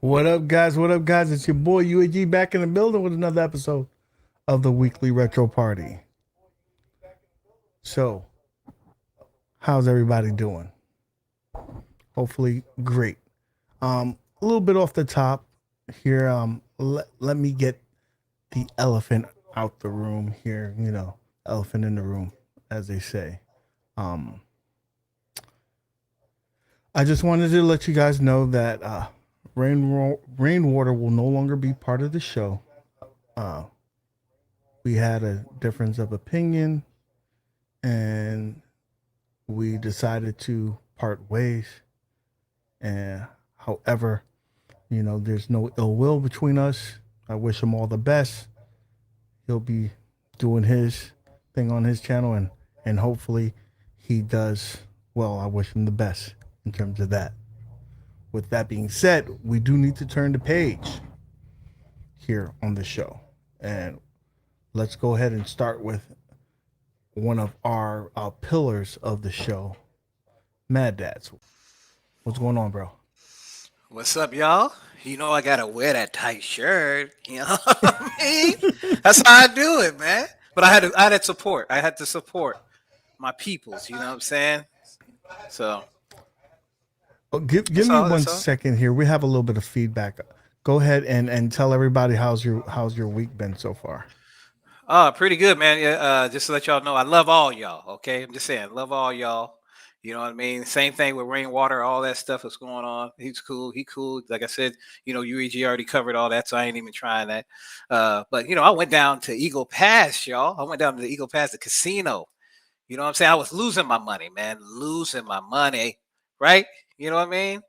What up, guys? What up, guys? It's your boy UAG back in the building with another episode of the weekly retro party. So, how's everybody doing? Hopefully, great. A little bit off the top here. Let me get the elephant out the room here. You know, elephant in the room, as they say. Um, I just wanted to let you guys know that rainwater will no longer be part of the show. Uh, we had a difference of opinion, and we decided to part ways. And however, you know, there's no ill will between us. I wish him all the best. He'll be doing his thing on his channel, and hopefully he does well. I wish him the best in terms of that. With that being said, we do need to turn the page here on the show. And let's go ahead and start with one of our pillars of the show, Mad Dads. What's going on, bro? What's up, y'all? You know I gotta wear that tight shirt. You know what I mean? That's how I do it, man. But I had support. I had to support my peoples. You know what I'm saying? So Give me 1 second here. We have a little bit of feedback. Go ahead and tell everybody how's your week been so far. Pretty good, man. Yeah, just to let y'all know, I love all y'all. Okay, I'm just saying, love all y'all. You know what I mean? Same thing with rainwater, all that stuff that's going on. He's cool. He cool. Like I said, you know, UEG already covered all that, so I ain't even trying that. But you know, I went down to Eagle Pass, y'all. I went down to the Eagle Pass, the casino. You know what I'm saying? I was losing my money, man. Losing my money, right? You know what I mean?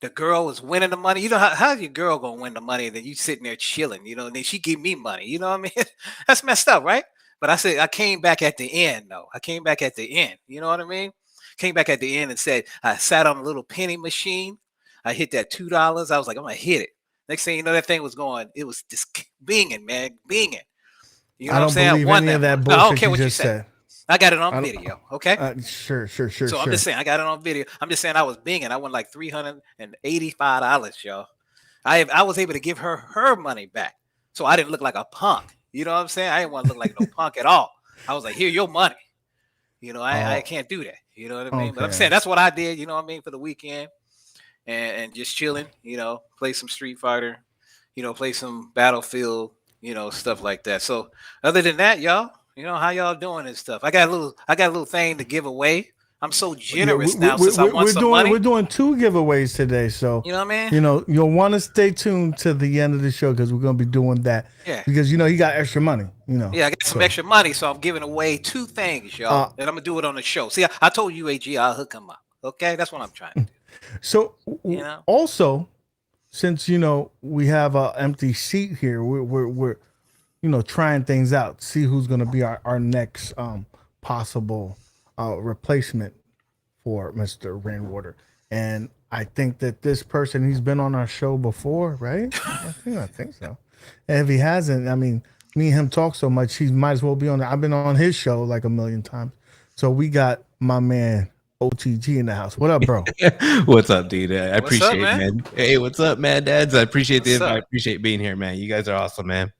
The girl was winning the money. You know how's your girl gonna win the money? And then you sitting there chilling, you know, and then she give me money. You know what I mean? That's messed up, right? But I said I came back at the end, though. I came back at the end. You know what I mean? Came back at the end and said I sat on a little penny machine. I hit that $2. I was like, I'm gonna hit it. Next thing you know, that thing was going. It was just binging, man, binging. You know I what I'm don't saying? believe I won any of that one. No, I don't bullshit care you what you just say. said. I got it on video. Okay. Sure. So I'm just saying, I got it on video. I'm just saying I was binging. I won like $385, y'all. I was able to give her money back, so I didn't look like a punk. You know what I'm saying? I didn't want to look like no punk at all. I was like, here, your money. You know, I can't do that. You know what I mean? But I'm saying Okay. that's what I did. You know what I mean, for the weekend, and just chilling. You know, play some Street Fighter. You know, play some Battlefield. You know, stuff like that. So other than that, y'all, you know how y'all doing and stuff. I got a little thing to give away. I'm so Yeah, generous now since I won some we're money. doing 2 giveaways today, so You know what I mean? you know you'll want to stay tuned to the end of the show because we're gonna be doing that Yeah. because you know he got extra money, you know. Yeah, I got some So extra money, so I'm giving away two things, y'all. uh, And I'm gonna do it on the show. See, I told UAG I'll hook him up. Okay, that's what I'm trying to do. so You know? also since you know we have a empty seat here, we're you know trying things out, see who's gonna be our next possible replacement for Mr. Rainwater. And I think that this person, he's been on our show before, right? I think so. And if he hasn't, I mean, me and him talk so much, he might as well be on. I've been on his show like a million times. So we got my man OTG in the house. What up, bro? What's up, dude? I What's up, appreciate it, man? man. Hey, what's up, man, dads? I appreciate the What's invite. I up? appreciate being here, man. You guys are awesome, man.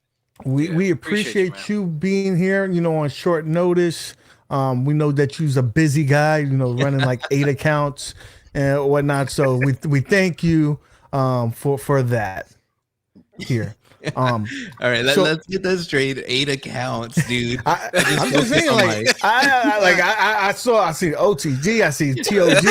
Yeah, We appreciate you, man. appreciate you being here, you know, on short notice. We know that you's a busy guy, you know, running like 8 accounts and whatnot. So we thank you for that here. All right, So let's get this straight. 8 accounts, dude. I just I'm just focus saying, on like I see OTG, I see TOG,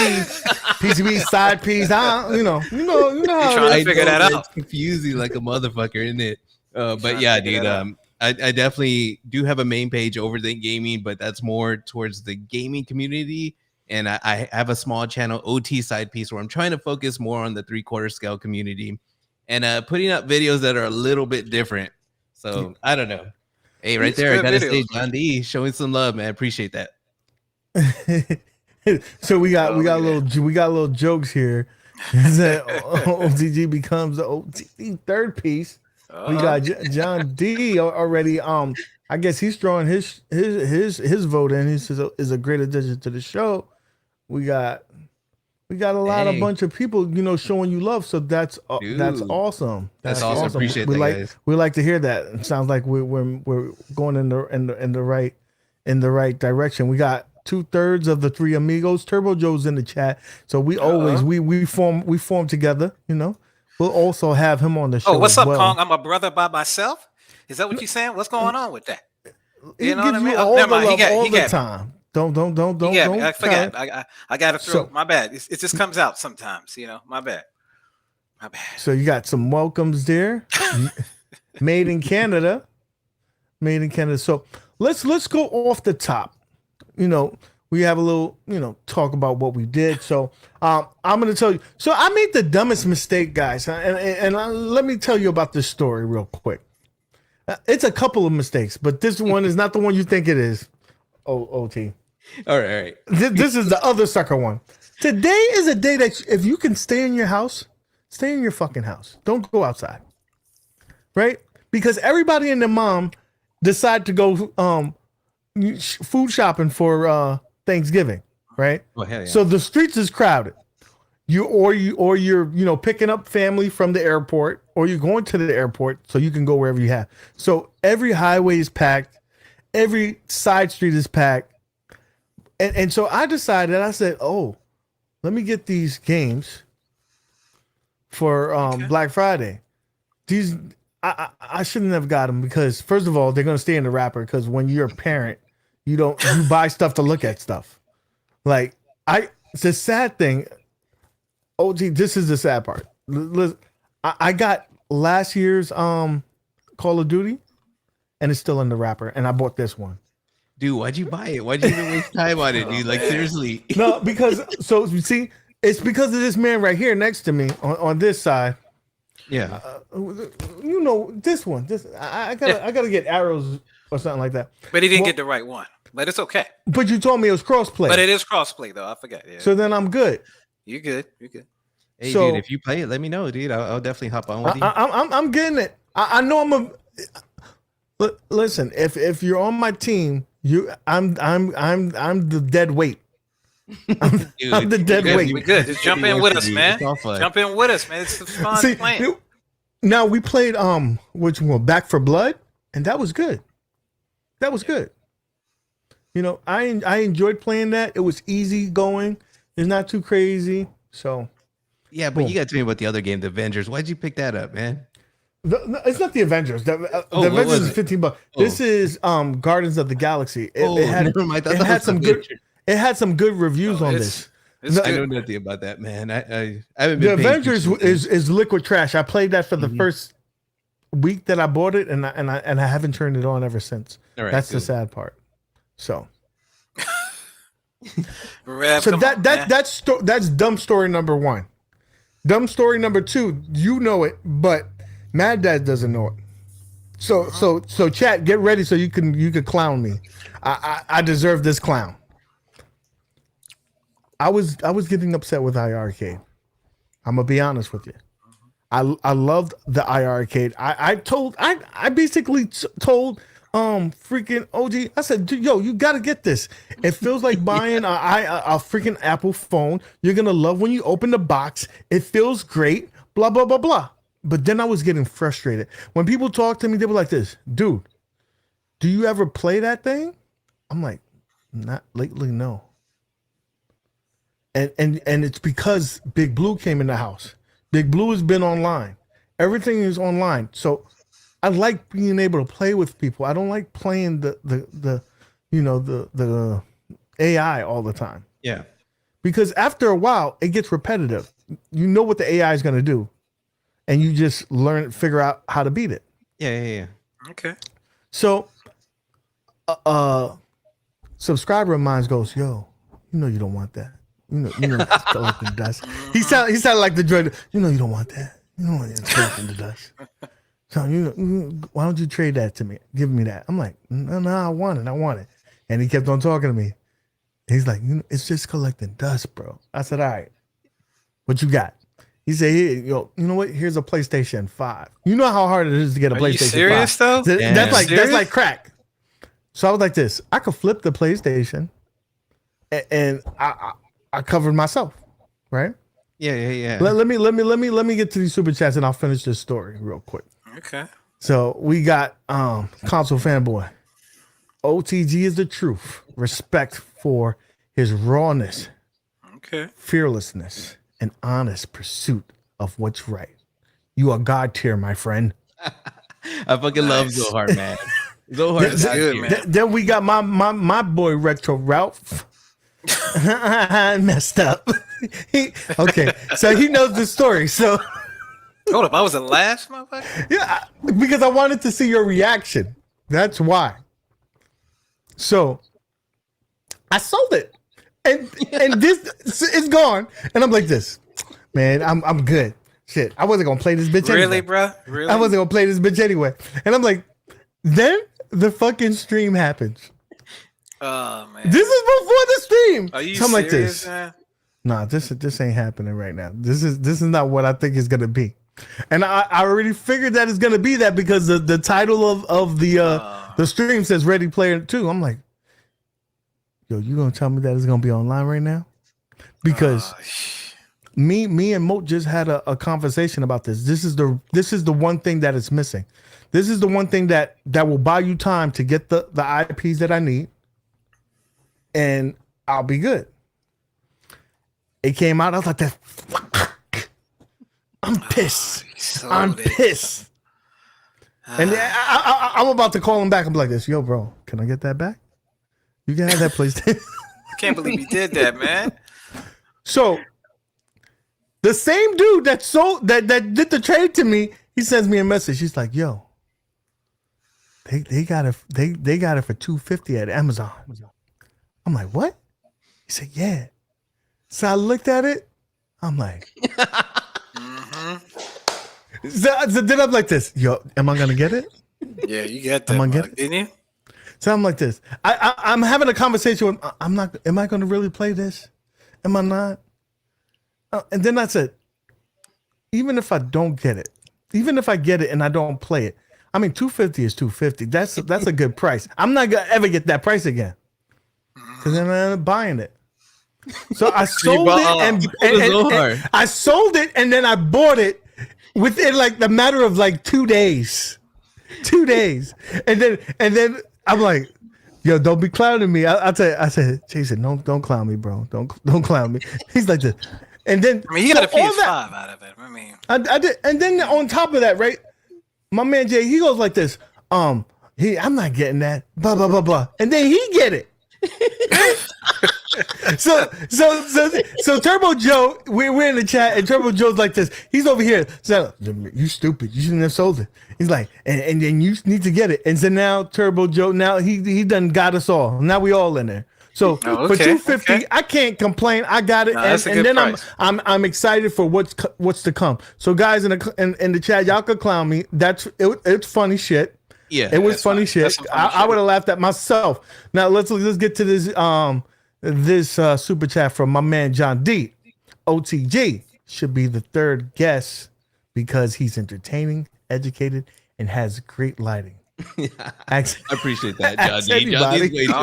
PCB side piece. You know You how trying it to is. figure that man, out? it's confusing like a motherfucker, isn't it? But Trying to yeah, figure dude. that out. I definitely do have a main page over the gaming, but that's more towards the gaming community. And I have a small channel, OT side piece, where I'm trying to focus more on the 3/4 scale community and putting up videos that are a little bit different. So I don't know. Hey, right It's there, I good gotta say, videos, man. John D showing some love, man. Appreciate that. So we got Oh, look at little jokes here. That OTG becomes the OTG third piece. that. We got John D already. I guess he's throwing his vote in. He says is a great addition to the show. We got We got a lot of Dang. bunch of people, showing you love. So that's Dude. awesome. That's awesome. Appreciate we that, like guys. we like to hear that. It sounds like we're going in the right direction. We got 2/3 of the three amigos. Turbo Joe's in the chat, so we always we form together. We'll also have him on the show. Oh, what's as up, well. Kong? I'm a brother by myself. Is that what you're saying? What's going on with that? He You know what gives I mean? you Oh, all never the mind. love all He the got me. time. Don't He got me. I tell forgot. I got to throw. My bad. It just comes out sometimes. My bad. My bad. So you got some welcomes there. Made in Canada. So let's go off the top. We have a little, talk about what we did. So I'm going to tell you. So I made the dumbest mistake, guys. And let me tell you about this story real quick. It's a couple of mistakes, but this one is not the one you think it is. OT. All right. This is the other sucker one. Today is a day that if you can stay in your house, stay in your fucking house. Don't go outside. Right? Because everybody and their mom decide to go food shopping for Thanksgiving, right? Oh, hell yeah. So the streets is crowded. You're picking up family from the airport, or you're going to the airport so you can go wherever you have. So every highway is packed, every side street is packed. And so I decided, I said, oh, let me get these games for Black Friday. These I shouldn't have got them because first of all, they're gonna stay in the wrapper because when you're a parent, you buy stuff to look at stuff. Like it's a sad thing. OG, this is the sad part. Listen, I got last year's Call of Duty, and it's still in the wrapper, and I bought this one. Dude, why'd you buy it? Why'd you even waste time on it, dude? Like, seriously. No, because so you see, it's because of this man right here next to me on this side. Yeah. This one. I gotta get arrows or something like that. But he didn't get the right one. But it's okay. But you told me it was crossplay. But it is crossplay though. I forgot. Yeah. So then I'm good. You're good. You're good. Hey, So- dude, if you play it, let me know, dude. I'll definitely hop on with you. I'm getting it. I know listen, if you're on my team, I'm the dead weight. Dude, I'm the dead Good. weight. We're good. Just jump in with us, Dude, man. it's all fun. Jump in with us, man. It's fun See, playing. now we played which one? Back for Blood, and that was good. That was good. I enjoyed playing that. It was easy going. It's not too crazy. So Yeah, but you got to tell me about the other game, the Avengers. Why'd you pick that up, man? no, it's not the Avengers. The what Avengers was is it? $15. This is Guardians of the Galaxy. It had never mind. I thought it that had was some Avengers. good. It had some good reviews on It's this. I know good. nothing about that, man. I haven't The been paying Avengers attention. is liquid trash. I played that for the first week that I bought it, and I haven't turned it on ever since. All right, That's cool. the sad part. So Rev, so come on, man. that's dumb story number one. Dumb story number two, you know it, but Mad Dad doesn't know it. So chat, get ready so you could clown me. I deserve this clown. I was getting upset with iiRcade. I'm gonna be honest with you. I loved the iiRcade. I basically told freaking OG. I said, yo, you gotta get this. It feels like buying a freaking Apple phone. You're gonna love when you open the box. It feels great. Blah blah blah blah. But then I was getting frustrated when people talk to me. They were like, "This dude, do you ever play that thing?" I'm like, "Not lately, no." And it's because Big Blue came in the house. Big Blue has been online. Everything is online. So I like being able to play with people. I don't like playing the AI all the time. Yeah. Because after a while, it gets repetitive. You know what the AI is going to do, and you just figure out how to beat it. Yeah. Okay. So, subscriber of mine goes, "Yo, you don't want that. You know, it's collecting dust." He sounded like the droid. You don't want that. You don't want it collecting the dust. So why don't you trade that to me? Give me that. I'm like, no, I want it. And he kept on talking to me. He's like, it's just collecting dust, bro. I said, all right, what you got? He said, here, you know what? Here's a PlayStation 5. You know how hard it is to get a PlayStation 5. You serious though? That's like crack. So I was like this. I could flip the PlayStation, and I covered myself, right? Yeah. Let me get to these super chats and I'll finish this story real quick. Okay. So we got console fanboy. OTG is the truth. Respect for his rawness, Okay. fearlessness, and honest pursuit of what's right. You are God tier, my friend. I fucking love Zohar, man. Zohar is That's good, good, man. Then we got my boy Retro Ralph. I messed up. Okay, so he knows the story. So Hold up, I was the last motherfucker. yeah, because I wanted to see your reaction. That's why. So I sold it, and this it's gone, and I'm like this, man. I'm good. Shit, I wasn't gonna play this bitch. Really, anyway. bro? Really? I wasn't gonna play this bitch anyway, and I'm like, then the fucking stream happens. Oh man. This is before the stream. Are you Something serious, like this. man? Nah, this ain't happening right now. This is not what I think it's gonna be, and I already figured that it's gonna be that because the title of the stream says Ready Player 2. I'm like, yo, you gonna tell me that it's gonna be online right now? Because me and Moat just had a conversation about this. This is the one thing that is missing. This is the one thing that will buy you time to get the IPs that I need, and I'll be good. It came out. I was like, that. I'm pissed. I'm pissed. And I'm about to call him back. I'm like this. Yo, bro, can I get that back? You can have that PlayStation. I can't believe you did that, man. So the same dude that did the trade to me, he sends me a message. He's like, yo, they got it for $250 at Amazon. I'm like, what? He said, yeah. So I looked at it. I'm like, so then I'm like this. Yo, am I gonna get it? Yeah, you got that. Am I get it? Didn't you? So I'm like this. I'm having a conversation with. I'm not. Am I gonna really play this? Am I not? And then I said, even if I don't get it, even if I get it and I don't play it, I mean, $250 is $250. That's a good price. I'm not gonna ever get that price again. Because then I ended up buying it. So I sold it and I sold it and then I bought it within like the matter of like 2 days. 2 days. And then I'm like, yo, don't be clowning me. I tell you, I said, Jason, don't clown me, bro. Don't clown me. He's like this. And then I mean, he got a PS5 out of it. I mean, I did, and then on top of that, right? My man Jay, he goes like this. I'm not getting that. Blah blah blah blah. And then he get it. So Turbo Joe, we're in the chat, and Turbo Joe's like this. He's over here. So you stupid. You shouldn't have sold it. He's like, and then you need to get it. And so now Turbo Joe, now he done got us all. Now we all in there. So for $250, I can't complain. I got it, and then price. I'm excited for what's to come. So guys in the chat, y'all could clown me. It's funny shit. Yeah, it was funny shit. I would have laughed at myself. Now let's get to this super chat from my man John D. OTG should be the third guest because he's entertaining, educated, and has great lighting. I appreciate that, John D. John D's way too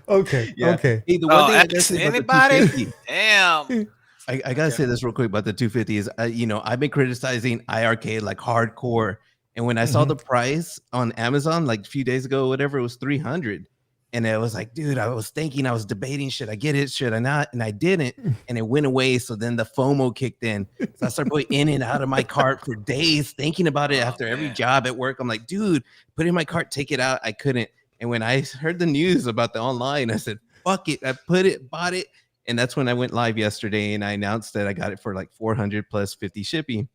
Okay. Yeah. Okay. Hey, the one thing I gotta say about the anybody? 250 Damn. I gotta say this real quick about the 250 is, I've been criticizing iiRcade like hardcore, and when I saw the price on Amazon like a few days ago, whatever, it was 300, and I was like, dude, I was debating, should I get it, should I not? And I didn't, and it went away. So then the FOMO kicked in. So I started going in and out of my cart for days, thinking about it after every job at work. I'm like, dude, put it in my cart, take it out. I couldn't. And when I heard the news about the online, I said, fuck it. I bought it. And that's when I went live yesterday and I announced that I got it for like 400 plus 50 shipping.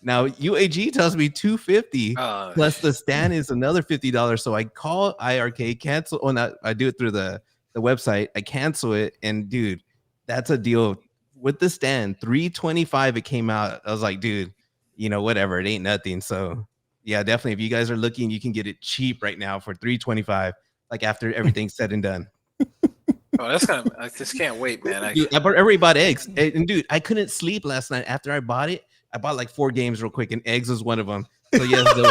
Now UAG tells me 250 plus the stand is another $50. So I call iiRcade, cancel. Oh, not, I do it through the website. I cancel it, and dude, that's a deal with the stand. 325 it came out. I was like, dude, whatever. It ain't nothing. So yeah, definitely. If you guys are looking, you can get it cheap right now for 325. Like after everything's said and done. Oh, that's kind of. I just can't wait, man. Dude, I already bought eggs, and dude, I couldn't sleep last night after I bought it. I bought like 4 games real quick, and eggs was one of them. So yes, you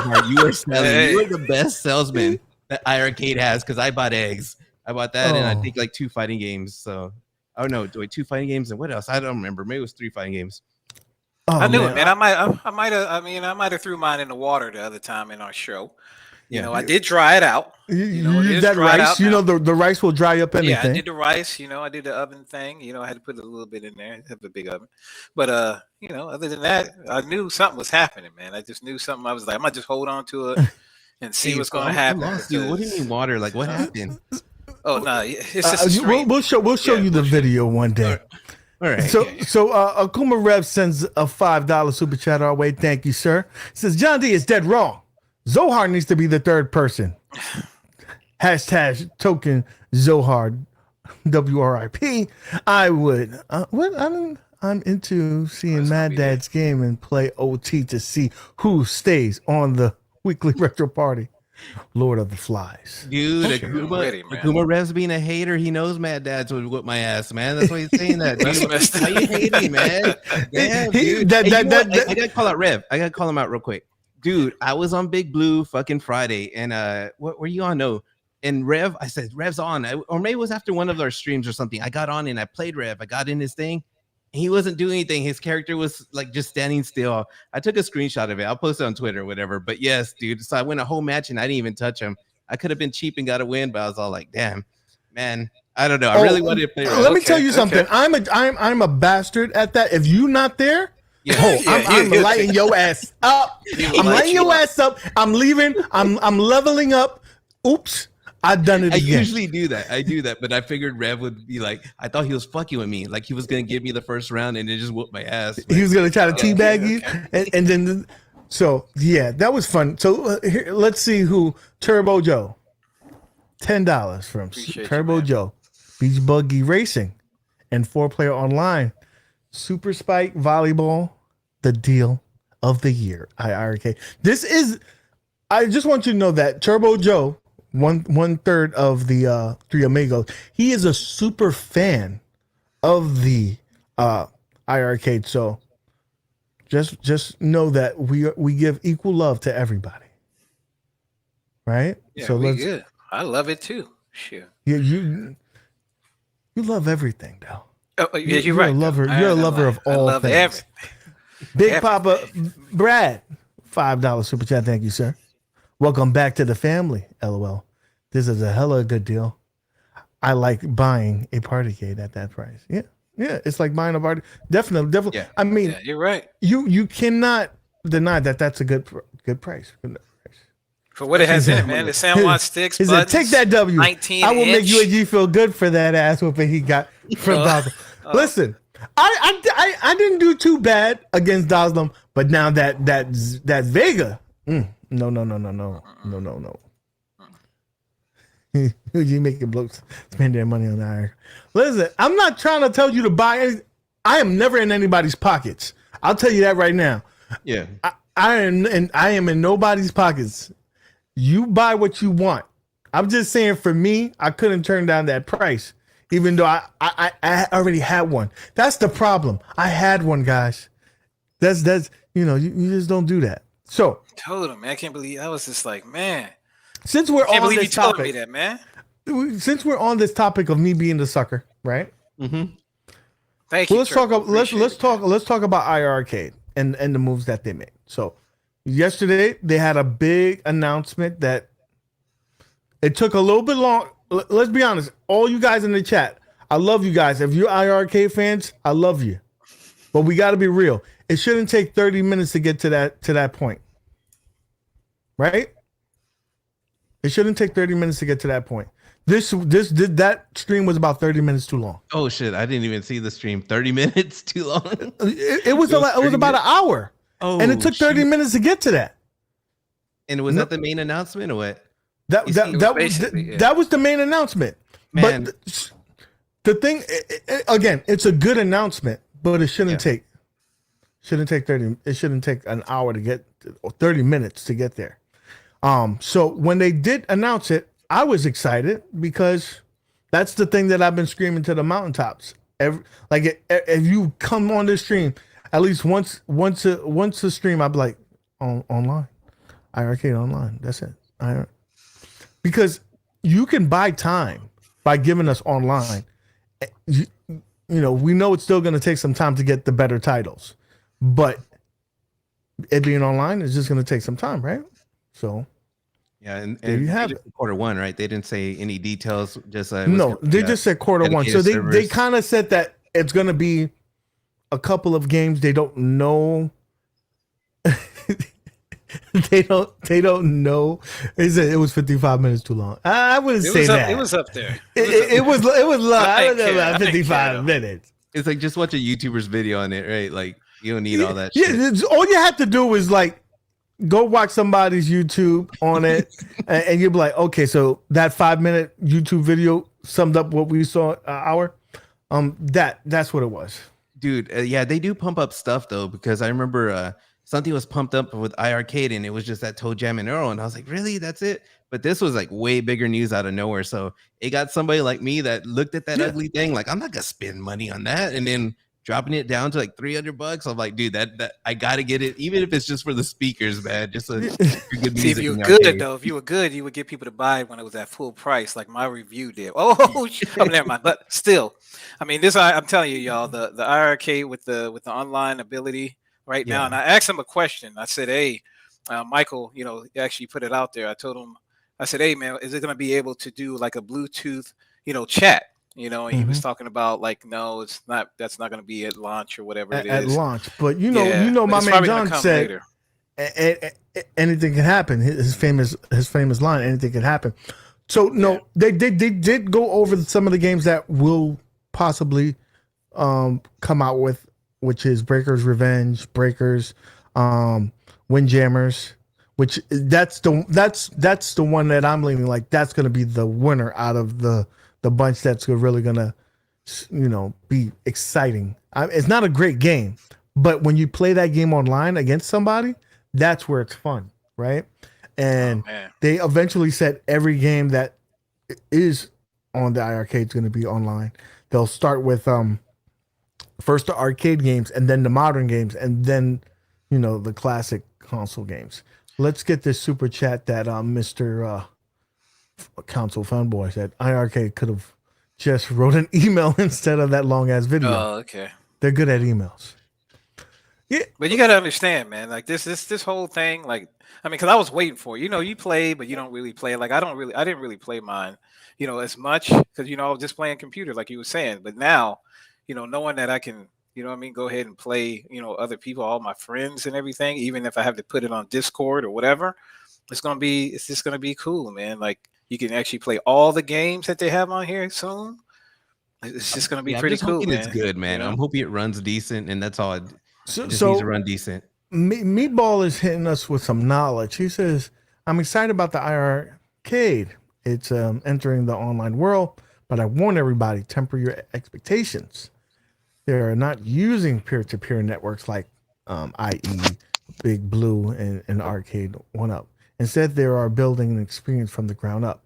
are selling. You are the best salesman that iiRcade has because I bought eggs. I bought that, and I think like 2 fighting games. So Oh no, wait, 2 fighting games and what else? I don't remember. Maybe it was 3 fighting games. Oh, I knew it, man. I might have. I mean, I might have threw mine in the water the other time in our show. You Yeah. know, I did dry it out. You it use is that dried rice. out You now. know the rice will dry up anything. Yeah, I did the rice. You know, I did the oven thing. You know, I had to put a little bit in there. I have a big oven, but you know, other than that, I knew something was happening, man. I just knew something. I was like, I might just hold on to it and see Hey, what's so going to I'm happen. lost, dude. What do you mean water? Like, what happened? Oh no, it's just a stream. we'll show you the video one day. All right. So Akuma Rev sends a $5 super chat our way. Thank you, sir. Says John D is dead wrong. Zohar needs to be the third person. Hashtag token Zohar WRP. I would. I'm into seeing Mad Dad's game and play OT to see who stays on the weekly retro party. Lord of the Flies. Dude, Ready, man. Akuma Rev's being a hater. He knows Mad Dads would whip my ass, man. That's why he's saying that. Dude. Why you hating, man? Damn, dude. I gotta call out Rev. I gotta call him out real quick. Dude, I was on Big Blue fucking Friday, and what were you on? No. And Rev, I said, Rev's on. Or maybe it was after one of our streams or something. I got on and I played Rev. I got in his thing. He wasn't doing anything. His character was like just standing still. I took a screenshot of it. I'll post it on Twitter or whatever. But yes, dude. So I went a whole match and I didn't even touch him. I could have been cheap and got a win, but I was all like, damn, man. I don't know. I really wanted to play. Let me tell you something. I'm a bastard at that. If you not there, I'm lighting your ass up. I'm lighting your ass up. I'm leaving. I'm leveling up. Oops. I've done it again. I usually do that. I do that, but I figured Rev would be like, I thought he was fucking with me. Like he was going to give me the first round and then just whoop my ass. He was going to try to teabag you. And then, so yeah, that was fun. So here, let's see who Turbo Joe. $10 from Turbo Joe. Beach Buggy Racing and 4-player online. Super Spike Volleyball, the deal of the year. iiRcade. This is, I just want you to know that Turbo Joe, one third of the Three Amigos, he is a super fan of the iiRcade. So just know that we give equal love to everybody, right? Yeah, so we good. I love it too. Sure. Yeah, you love everything, though. Oh, yeah, you're right. You're a lover of all love things. everything. Big Papa Brad, $5 super chat. Thank you, sir. Welcome back to the family. LOL. This is a hella good deal. I like buying a Partycade at that price. Yeah, it's like buying a party. Definitely. Yeah. I mean, Yeah, you're right. You cannot deny that that's a good price. For what it has in it, man. The sandwich sticks, He said, take that W. 19 I will make inch. UAG feel good for that ass whooping he got from Doslam. Listen, I didn't do too bad against Doslam, but now that Vega, no. You making blokes spend their money on that. Listen, I'm not trying to tell you to buy anything. I am never in anybody's pockets. I'll tell you that right now. Yeah. I am in nobody's pockets. You buy what you want. I'm just saying, for me, I couldn't turn down that price, even though I already had one. That's the problem. I had one, guys. That's you just don't do that. So Told him, man. I can't believe I was just like, man. Since we're Can't on believe you this told topic, me that, man. Since we're on this topic of me being the sucker, right? Mm-hmm. Thank you. Let's talk about let's talk about iiRcade and the moves that they made. So yesterday they had a big announcement that it took a little bit long. Let's be honest, all you guys in the chat, I love you guys. If you're iiRcade fans, I love you. But we got to be real. It shouldn't take 30 minutes to get to that point. Right? It shouldn't take 30 minutes to get to that point. That stream was about 30 minutes too long. Oh shit! I didn't even see the stream. 30 minutes too long. It was about an hour. Oh, and it took 30 minutes to get to that. And was that the main announcement or what? That was the main announcement. Man. But the thing, again, it's a good announcement, but it shouldn't take 30. It shouldn't take an hour to get, or 30 minutes to get there. So when they did announce it, I was excited because that's the thing that I've been screaming to the mountaintops. If you come on this stream, at least once a stream, I'd be like, online, iiRcade online. That's it. Because you can buy time by giving us online, you, we know it's still going to take some time to get the better titles, but it being online is just going to take some time, right? So Yeah, and there you have just quarter one, right? They didn't say any details. Just no, they just said quarter one. So they kind of said that it's going to be a couple of games. They don't know. they don't know. They said it was 55 minutes too long. I wouldn't say that. It was up there. It was long. I don't know about 55 minutes. It's like just watch a YouTuber's video on it, right? Like you don't need all that shit. Yeah, all you have to do is like go watch somebody's YouTube on it, and you'll be like, okay, so that 5-minute YouTube video summed up what we saw hour. That's what it was. Dude, yeah, they do pump up stuff though, because I remember something was pumped up with iiRcade and it was just that Toe Jam and Earl, and I was like, really, that's it? But this was like way bigger news out of nowhere. So it got somebody like me that looked at that ugly thing like, I'm not gonna spend money on that, and then dropping it down to like $300. I'm like, dude, that I gotta get it, even if it's just for the speakers, man. Just good music. See, if you were good though, if you were good, you would get people to buy it when it was at full price, like my review did. Oh, never mind. But still, I mean, I'm telling you, y'all, the iiRcade with the online ability right now. And I asked him a question. I said, hey, Michael, actually put it out there. I told him, I said, hey man, is it going to be able to do like a Bluetooth, chat? And he was talking about like, no, it's not. That's not going to be at launch or whatever it is. At launch, but my man John said anything can happen. His famous line, anything can happen. So no, they did go over some of the games that will possibly come out with, which is Breakers Revenge, Breakers, Windjammers, which that's the one that I'm leaning like that's going to be the winner out of the bunch that's really going to, be exciting. It's not a great game, but when you play that game online against somebody, that's where it's fun, right? And they eventually said every game that is on the iiRcade is going to be online. They'll start with first the arcade games and then the modern games and then, the classic console games. Let's get this super chat that Mr. Console Fanboy said iiRcade could have just wrote an email instead of that long ass video. Oh, okay. They're good at emails. Yeah, but you got to understand, man. Like this whole thing, like because I was waiting for it. You play, but you don't really play. Like I didn't really play mine, as much because I was just playing computer, like you were saying. But now, knowing that I can, go ahead and play, other people, all my friends and everything, even if I have to put it on Discord or whatever, it's just gonna be cool, man. Like you can actually play all the games that they have on here soon. It's just gonna be pretty cool, man. It's good, man. I'm hoping it runs decent, and that's all. It just needs to run decent. Meatball is hitting us with some knowledge. He says, "I'm excited about the iiRcade. It's entering the online world, but I warn everybody: temper your expectations. They are not using peer-to-peer networks like i.e. Big Blue and Arcade 1UP. Instead, they are building an experience from the ground up.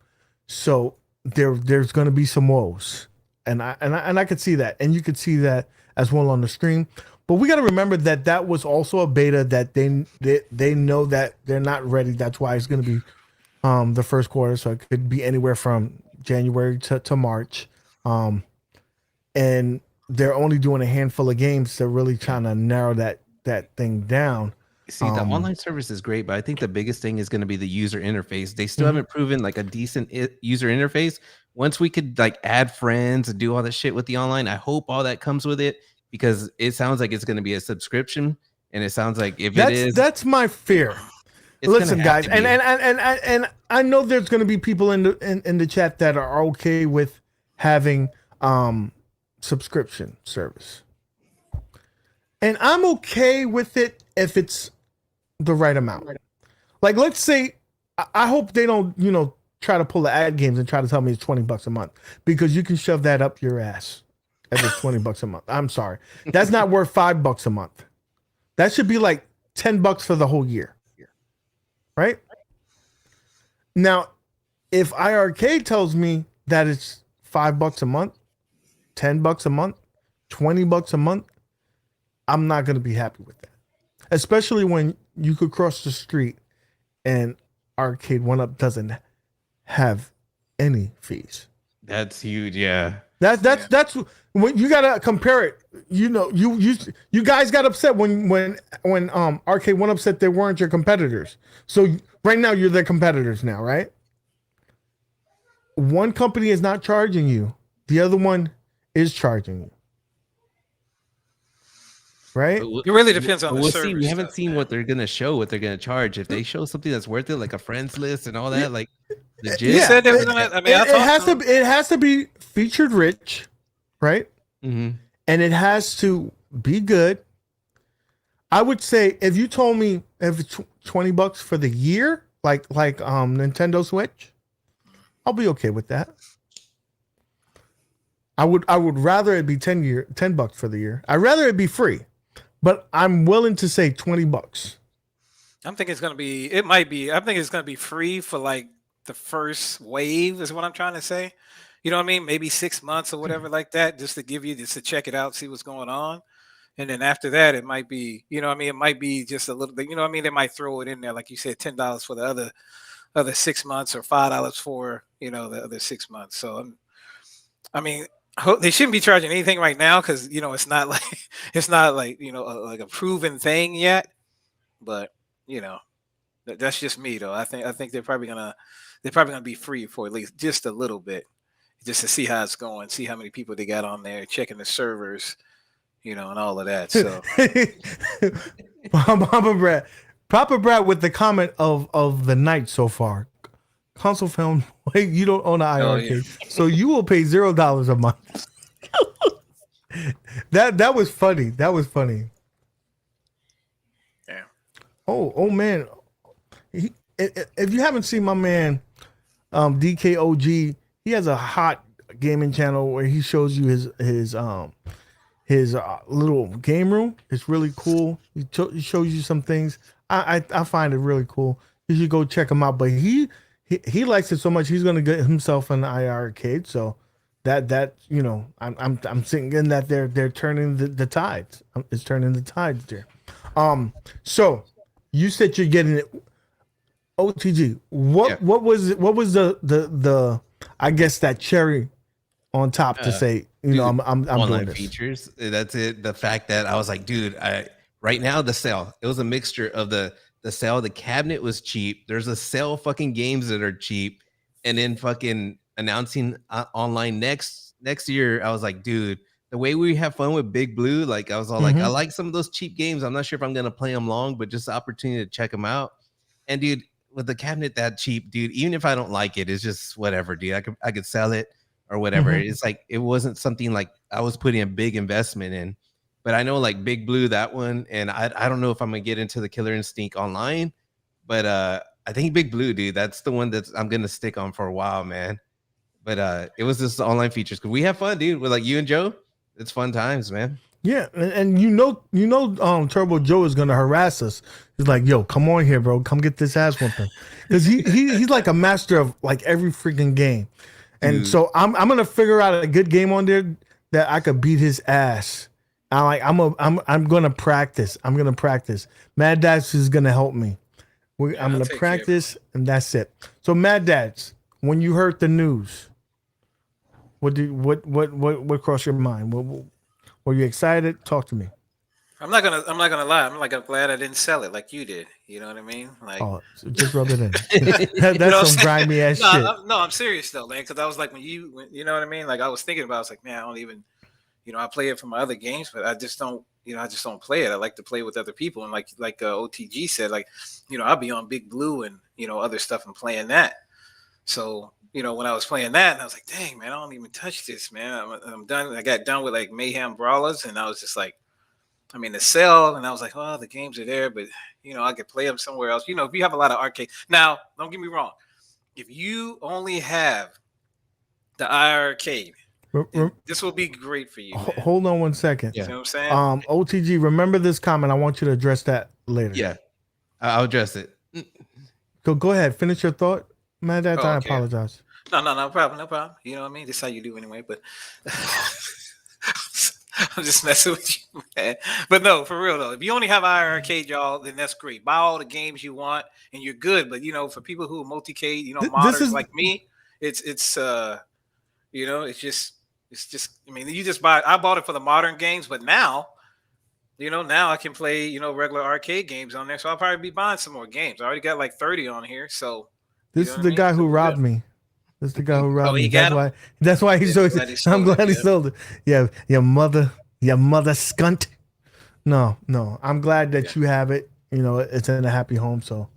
So there's going to be some woes, and I could see that, and you could see that as well on the stream. But we got to remember that was also a beta that they know that they're not ready. That's why it's going to be the first quarter, so it could be anywhere from January to March, and they're only doing a handful of games. They're really trying to narrow that thing down. See, the online service is great, but I think the biggest thing is going to be the user interface. They still haven't proven like a decent user interface. Once we could like add friends and do all that shit with the online, I hope all that comes with it, because it sounds like it's going to be a subscription, and it sounds like that's my fear. Listen, guys, and I know there's going to be people in the chat that are okay with having subscription service, and I'm okay with it if it's the right amount. Like, let's say, I hope they don't, try to pull the ad games and try to tell me it's $20 a month, because you can shove that up your ass if it's $20 a month. I'm sorry, that's not worth $5 a month. That should be like $10 for the whole year, right? Now, if iiRcade tells me that it's $5 a month, $10 a month, $20 a month, I'm not going to be happy with that. Especially when you could cross the street and Arcade 1UP doesn't have any fees. That's huge, yeah. That's when you gotta compare it. You know, you guys got upset when Arcade went upset they weren't your competitors. So right now you're their competitors now, right? One company is not charging you, the other one is charging you, right? It really depends on the we'll see. server We haven't stuff, seen man. what they're gonna show, what they're gonna charge. If they show something that's worth it, like a friends list and all that, like legit. They said they were it, gonna. I mean, I it talked has to to them. it has to be featured rich, right? Mhm. And it has to be good. I would say if you told me if it's $20 for the year, like Nintendo Switch, I'll be okay with that. I would rather it be $10 for the year. I'd rather it be free, but I'm willing to say $20. I'm thinking it's gonna be. It might be. I think it's gonna be free for like the first wave. Is what I'm trying to say. You know what I mean? Maybe 6 months or whatever like that, just to give you just to check it out, see what's going on. And then after that, it might be, you know what I mean? It might be just a little bit, you know what I mean? They might throw it in there, like you said, $10 for the other 6 months or $5 for, the other 6 months. So I mean, they shouldn't be charging anything right now because it's not like it's not like like a proven thing yet. But you know, that's just me though. I think they're probably gonna be free for at least just a little bit, just to see how it's going, see how many people they got on there, checking the servers, and all of that. So Papa Brad with the comment of the night so far. Console film, wait, you don't own an Oh, iiRcade, so you will pay $0 a month. That was funny. That was funny. yeah. Oh man, if you haven't seen my man, DKOG, he has a hot gaming channel where he shows you his little game room. It's really cool. He shows you some things. I find it really cool. You should go check him out. But he likes it so much he's gonna get himself an iiRcade. So that I'm thinking that they're turning the tides. It's turning the tides there. So you said you're getting it. OTG. What was it? What was the I guess that cherry on top to say, dude, I'm online doing this. features. That's it. The fact that I was like, dude, right now the sale. It was a mixture of the sale. The cabinet was cheap. There's a sale fucking games that are cheap, and then fucking announcing online next year. I was like, dude, the way we have fun with Big Blue, like I was all like, I like some of those cheap games. I'm not sure if I'm gonna play them long, but just the opportunity to check them out. And dude, with the cabinet that cheap, dude, even if I don't like it, it's just whatever, dude. I could sell it or whatever. It's like it wasn't something like I was putting a big investment in. But I know like Big Blue, that one, and I don't know if I'm gonna get into the Killer Instinct online, but I think Big Blue, dude, that's the one that I'm gonna stick on for a while, man. But it was just the online features because we have fun, dude. With like you and Joe, it's fun times, man. Yeah, and Turbo Joe is gonna harass us. He's like, "Yo, come on here, bro. Come get this ass whooping," because he's like a master of like every freaking game. And Dude. so I'm gonna figure out a good game on there that I could beat his ass. I'm gonna practice. I'm gonna practice. Mad Dads is gonna help me. I'm gonna practice, and that's it. So Mad Dads, when you heard the news, what crossed your mind? Were you excited? Talk to me. I'm not gonna lie. I'm like glad I didn't sell it like you did. You know what I mean? Like, So just rub it in. You know That's what I'm some saying? grimy ass No, shit. I'm serious though, man. Because I was like, when you know what I mean? Like, I was thinking about, I was like, man, I don't even, I play it for my other games, but I just don't, I just don't play it. I like to play with other people, and like OTG said, like, I'll be on Big Blue and other stuff and playing that. So when I was playing that, and I was like, dang, man, I don't even touch this, man. I'm done. I got done with like Mayhem Brawlers, and I was just like, I mean, the sell, and I was like, oh, the games are there, but I could play them somewhere else. If you have a lot of arcade, now don't get me wrong, if you only have the iiRcade, this will be great for you. Man. Hold on one second. You know what I'm saying? OTG, remember this comment. I want you to address that later. Yeah, I'll address it. Go ahead. Finish your thought. Man, that's I okay. apologize. No problem. You know what I mean? This is how you do anyway, but I'm just messing with you, man. But no, for real though, if you only have iiRcade, y'all, then that's great. Buy all the games you want, and you're good. But for people who are multi-cade, modders like me, it's It's just, I mean, you just buy. I bought it for the modern games, but now, now I can play, regular arcade games on there. So I'll probably be buying some more games. I already got like 30 on here. So, This is the guy who robbed me. This is the guy who Oh, robbed he me. got That's why he's so. I'm glad he sold it. Yeah, your mother skunt. No. I'm glad that you have it. It's in a happy home, so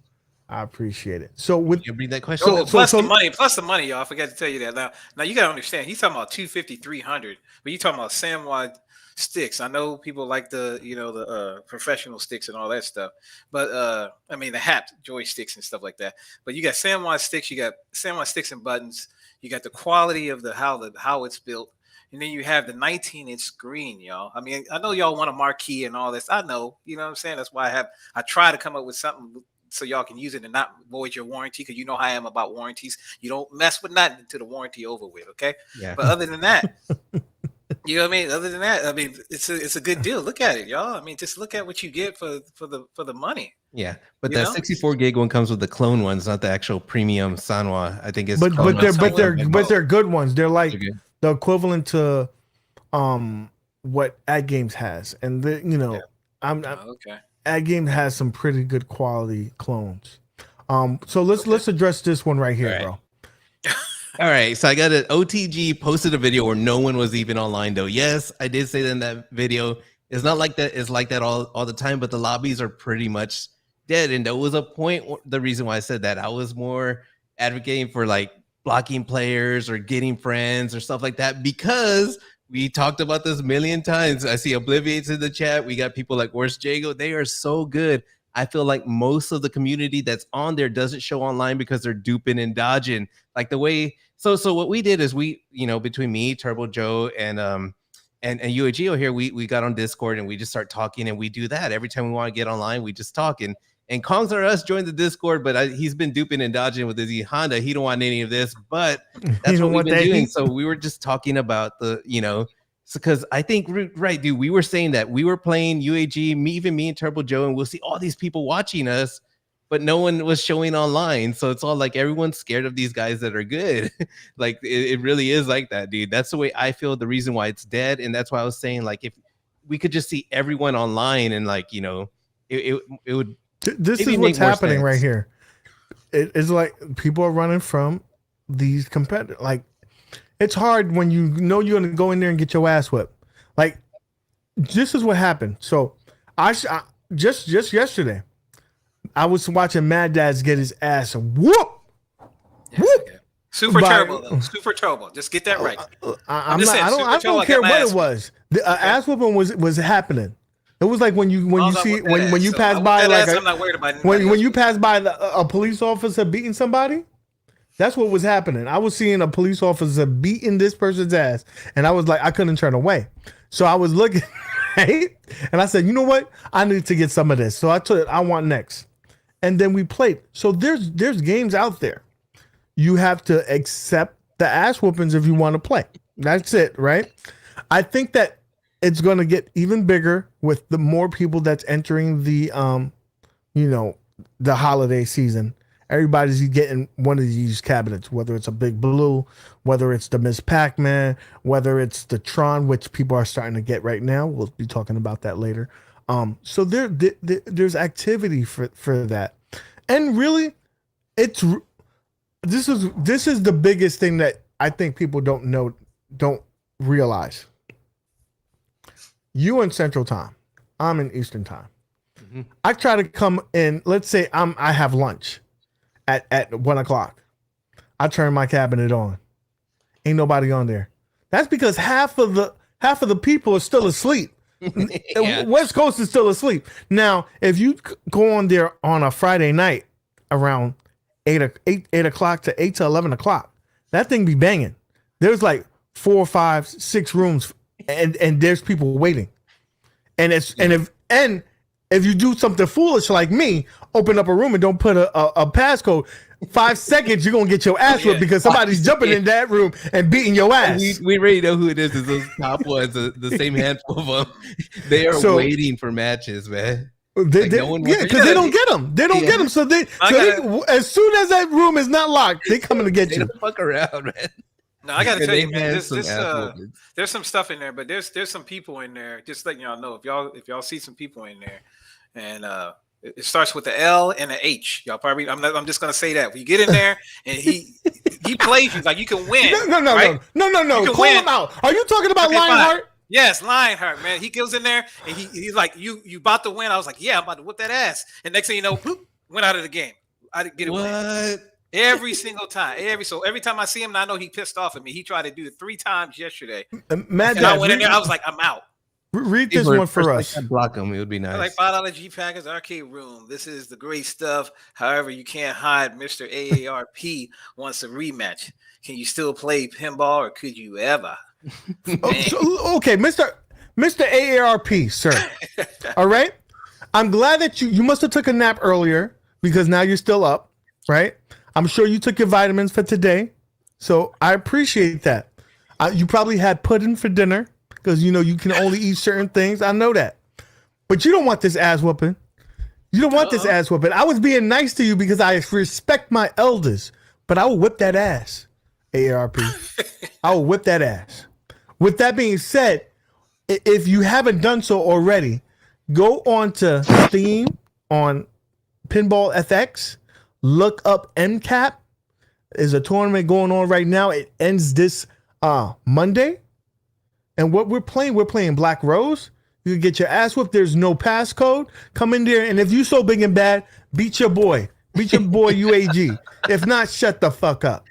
I appreciate it. So with you read that question. Plus the money, y'all. I forgot to tell you that. Now you gotta understand. He's talking about 250, 300, but you talking about Samwise sticks. I know people like the professional sticks and all that stuff, but I mean the hat joysticks and stuff like that. But you got Samwise sticks, you got Samwise sticks and buttons. You got the quality of how it's built. And then you have the 19-inch screen, y'all. I mean, I know y'all want a marquee and all this. I know, you know what I'm saying? That's why I try to come up with something so y'all can use it and not void your warranty, because you know how I am about warranties. You don't mess with nothing until the warranty over with, okay? Yeah. But other than that, you know what I mean? Other than that, I mean, it's a good deal. Look at it, y'all. I mean, just look at what you get for the money. Yeah, but that 64 gig one comes with the clone ones, not the actual premium Sanwa. I think it's but they're good ones. They're like the equivalent to what Ad Games has, and okay. Ad Game has some pretty good quality clones. So let's address this one right here, bro. All right, so I got an OTG posted a video where no one was even online though. Yes, I did say that in that video. It's not like that. It's like that all the time, but the lobbies are pretty much dead. And there was a point, the reason why I said that, I was more advocating for like blocking players or getting friends or stuff like that, because we talked about this a million times. I see Obliviates in the chat. We got people like Worst Jago. They are so good. I feel like most of the community that's on there doesn't show online because they're duping and dodging. Like the way, so what we did is we, between me, Turbo Joe, and UAGO here, we got on Discord and we just start talking, and we do that every time we want to get online. We just talk, and Kongs R Us joined the Discord, but he's been duping and dodging with his Honda. He don't want any of this, but that's what we've been doing. So we were just talking about because I think, right, dude, we were saying that we were playing UAG, even me and Turbo Joe, and we'll see all these people watching us, but no one was showing online. So it's all like everyone's scared of these guys that are good. Like it really is like that, dude. That's the way I feel. The reason why it's dead, and that's why I was saying, like, if we could just see everyone online, and like it would. This is what's happening right here. It's like people are running from these competitors. Like, it's hard when you know you're going to go in there and get your ass whipped. Like, this is what happened. So I just yesterday, I was watching Mad Dads get his ass whoop. Yeah. Super turbo though. Super turbo. Just get that right. I don't care what it was. The ass whooping was happening. It was like when you pass by, like I'm not worried about when you pass by a police officer beating somebody. That's what was happening. I was seeing a police officer beating this person's ass, and I was like, I couldn't turn away. So I was looking, right? And I said, you know what? I need to get some of this. So I took it. I want next. And then we played. So there's games out there. You have to accept the ass whoopings if you want to play. That's it, right? I think that it's going to get even bigger with the more people that's entering the the holiday season. Everybody's getting one of these cabinets, whether it's a Big Blue, whether it's the Miss Pac-Man, whether it's the Tron, which people are starting to get right now. We'll be talking about that later. So there's activity for that, and really, this is the biggest thing that I think people don't realize. You in Central Time, I'm in Eastern Time. Mm-hmm. I try to come in. Let's say I have lunch at 1:00. I turn my cabinet on. Ain't nobody on there. That's because half of the people are still asleep. Yeah. West Coast is still asleep. Now, if you go on there on a Friday night around 8 o'clock to 8 to 11 o'clock, that thing be banging. There's like 4, 5, 6 rooms, and there's people waiting. And if you do something foolish like me, open up a room and don't put a passcode, 5 seconds, you're going to get your ass whipped because somebody's jumping in that room and beating your ass. We already know who it is. It's those top ones, the same handful of them. They are waiting for matches, man. Because they don't get them. They don't get them. So they as soon as that room is not locked, they coming to get you. Don't fuck around, man. No, I got to And tell they you, man. had some ass whoopings. There's some stuff in there, but there's some people in there. Just letting y'all know, if y'all see some people in there, and it starts with the L and the H. Y'all probably. I'm just gonna say that. When you get in there, and he plays you like you can win. No. right? You can Call win. him out. Are you talking about Okay, fine. Lionheart? Yes, Lionheart, man. He goes in there and he's like, you about to win. I was like, yeah, I'm about to whip that ass. And next thing you know, boop, went out of the game. I didn't get it. What? Every single time. Every time I see him, and I know he pissed off at me. He tried to do it 3 times yesterday. Mad And I Dad, went in there, I was like, I'm out. read this one for us. Block them. It would be nice. Like $5 G Packers Arcade Room. This is the great stuff. However, you can't hide Mr. AARP wants a rematch. Can you still play pinball, or could you ever? Okay, Mr. AARP, sir. All right. I'm glad that you must have took a nap earlier because now you're still up, right? I'm sure you took your vitamins for today, so I appreciate that. You probably had pudding for dinner because you know you can only eat certain things. I know that, but you don't want this ass whooping. You don't want this ass whooping. I was being nice to you because I respect my elders, but I will whip that ass, AARP. I will whip that ass. With that being said, if you haven't done so already, go on to Steam on Pinball FX, look up MCAP. There's a tournament going on right now. It ends this Monday. And what we're playing Black Rose. You can get your ass whooped. There's no passcode. Come in there, and if you so big and bad, beat your boy. Beat your boy UAG. If not, shut the fuck up.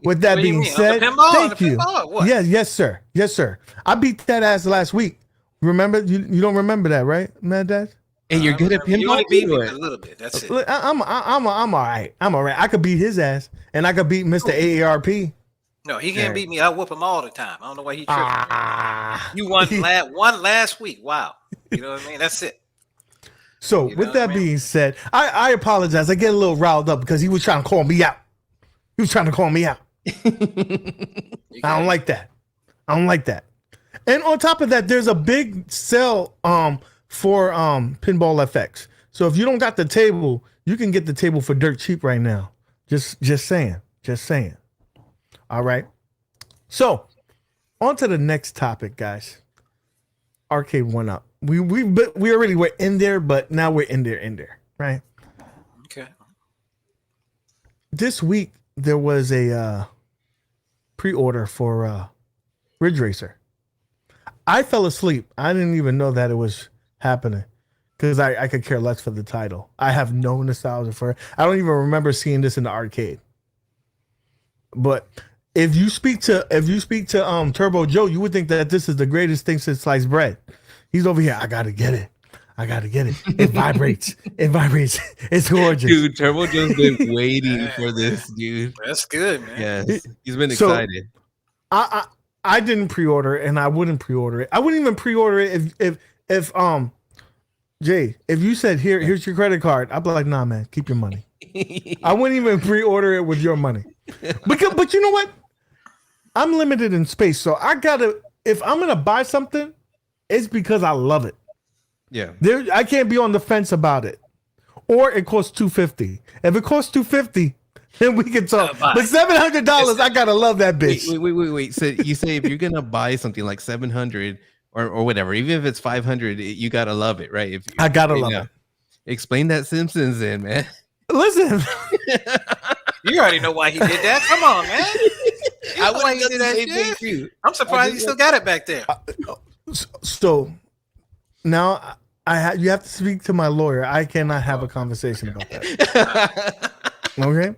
With that being said, thank you. Yes, sir. Yes, sir. I beat that ass last week. Remember? You don't remember that, right, Mad Dad? And you're good at pinball. You only beat me a little bit. That's it. I'm all right. I'm all right. I could beat his ass, and I could beat Mr. AARP. No, he can't beat me. I whoop him all the time. I don't know why he tripping. You won last week. Wow. You know what I mean? That's it. So with that being said, I apologize. I get a little riled up because he was trying to call me out. He was trying to call me out. I don't like that. And on top of that, there's a big sale for Pinball FX. So if you don't got the table, you can get the table for dirt cheap right now. Just saying. All right. So on to the next topic, guys. Arcade 1UP. We already were in there, but now we're in there, right? Okay. This week there was a pre-order for Ridge Racer. I fell asleep. I didn't even know that it was happening because I could care less for the title. I have no nostalgia for it. I don't even remember seeing this in the arcade. But if you speak to Turbo Joe, you would think that this is the greatest thing since sliced bread. He's over here. I gotta get it. It vibrates. It's gorgeous. Dude, Turbo Joe's been waiting for this, dude. That's good, man. Yes, he's been excited. I didn't pre-order it, and I wouldn't pre-order it. I wouldn't even pre-order it if Jay, if you said here's your credit card, I'd be like, nah, man, keep your money. I wouldn't even pre-order it with your money. But you know what? I'm limited in space, so if I'm gonna buy something, it's because I love it. Yeah. I can't be on the fence about it. Or it costs $250. If it costs $250, then we can talk. But $700, I gotta love that bitch. Wait. So you say if you're gonna buy something like $700 or whatever, even if it's $500, you gotta love it, right? I gotta love it. Explain that Simpsons in, man. Listen. You already know why he did that. Come on, man. I why he did that shit. I'm surprised he still got it back there. So now you have to speak to my lawyer. I cannot have a conversation about that. Okay,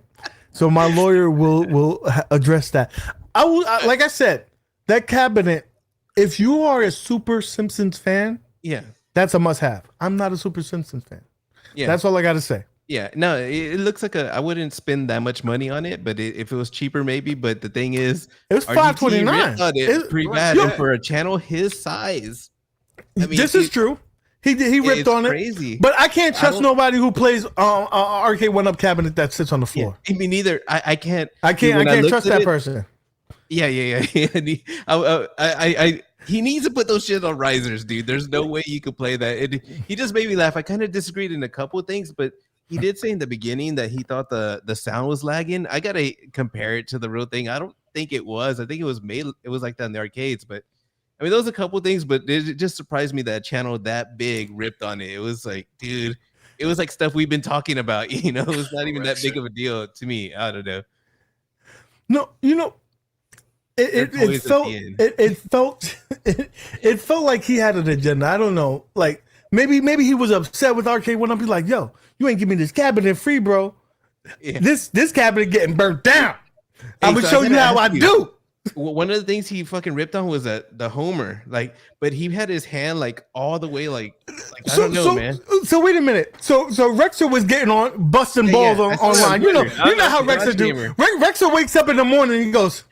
so my lawyer will address that. Like I said, that cabinet. If you are a super Simpsons fan, that's a must-have. I'm not a super Simpsons fan. Yeah, that's all I got to say. Yeah, no, it looks like I wouldn't spend that much money on it, but if it was cheaper, maybe. But the thing is, it was $529. It's pretty bad, and for a channel his size. I mean, this is true. He ripped on crazy. It, but I can't trust nobody who plays arcade 1UP cabinet that sits on the floor. Yeah, me neither. I can't. I can't trust that person. Yeah. He needs to put those shit on risers, dude. There's no way you could play that. He just made me laugh. I kind of disagreed in a couple of things, but he did say in the beginning that he thought the sound was lagging. I gotta compare it to the real thing. I don't think it was. I think it was made. It was like that in the arcades, but I mean, there was a couple things, but it just surprised me that a channel that big ripped on it. It was like, dude, it was like stuff we've been talking about. You know, it was not even that big of a deal to me. I don't know. No, you know, it felt like he had an agenda. I don't know. Like maybe he was upset with Arcade One Up. He's like, yo, you ain't give me this cabinet free, bro. Yeah. This cabinet getting burnt down. I'm gonna show you how I do. Well, one of the things he fucking ripped on was the Homer, like, but he had his hand like all the way, like I don't know, man. So wait a minute. So Rexer was getting on busting balls online. You know how Rexer do. Rexer wakes up in the morning and he goes,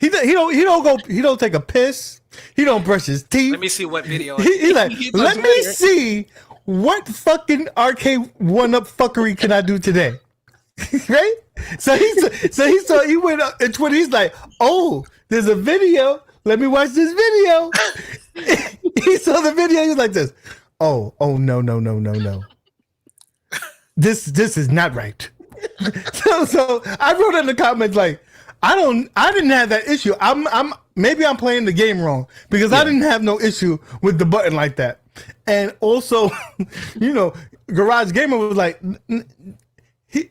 he don't take a piss. He don't brush his teeth. Let me see what video. He's like, let me see what fucking Arcade One Up fuckery can I do today. Right? So he went up and Twitter. He's like, oh, there's a video. Let me watch this video. He saw the video. He was like this. Oh no. This is not right. So I wrote in the comments like, I didn't have that issue. Maybe I'm playing the game wrong because I didn't have no issue with the button like that. And also, you know, Garage Gamer was like,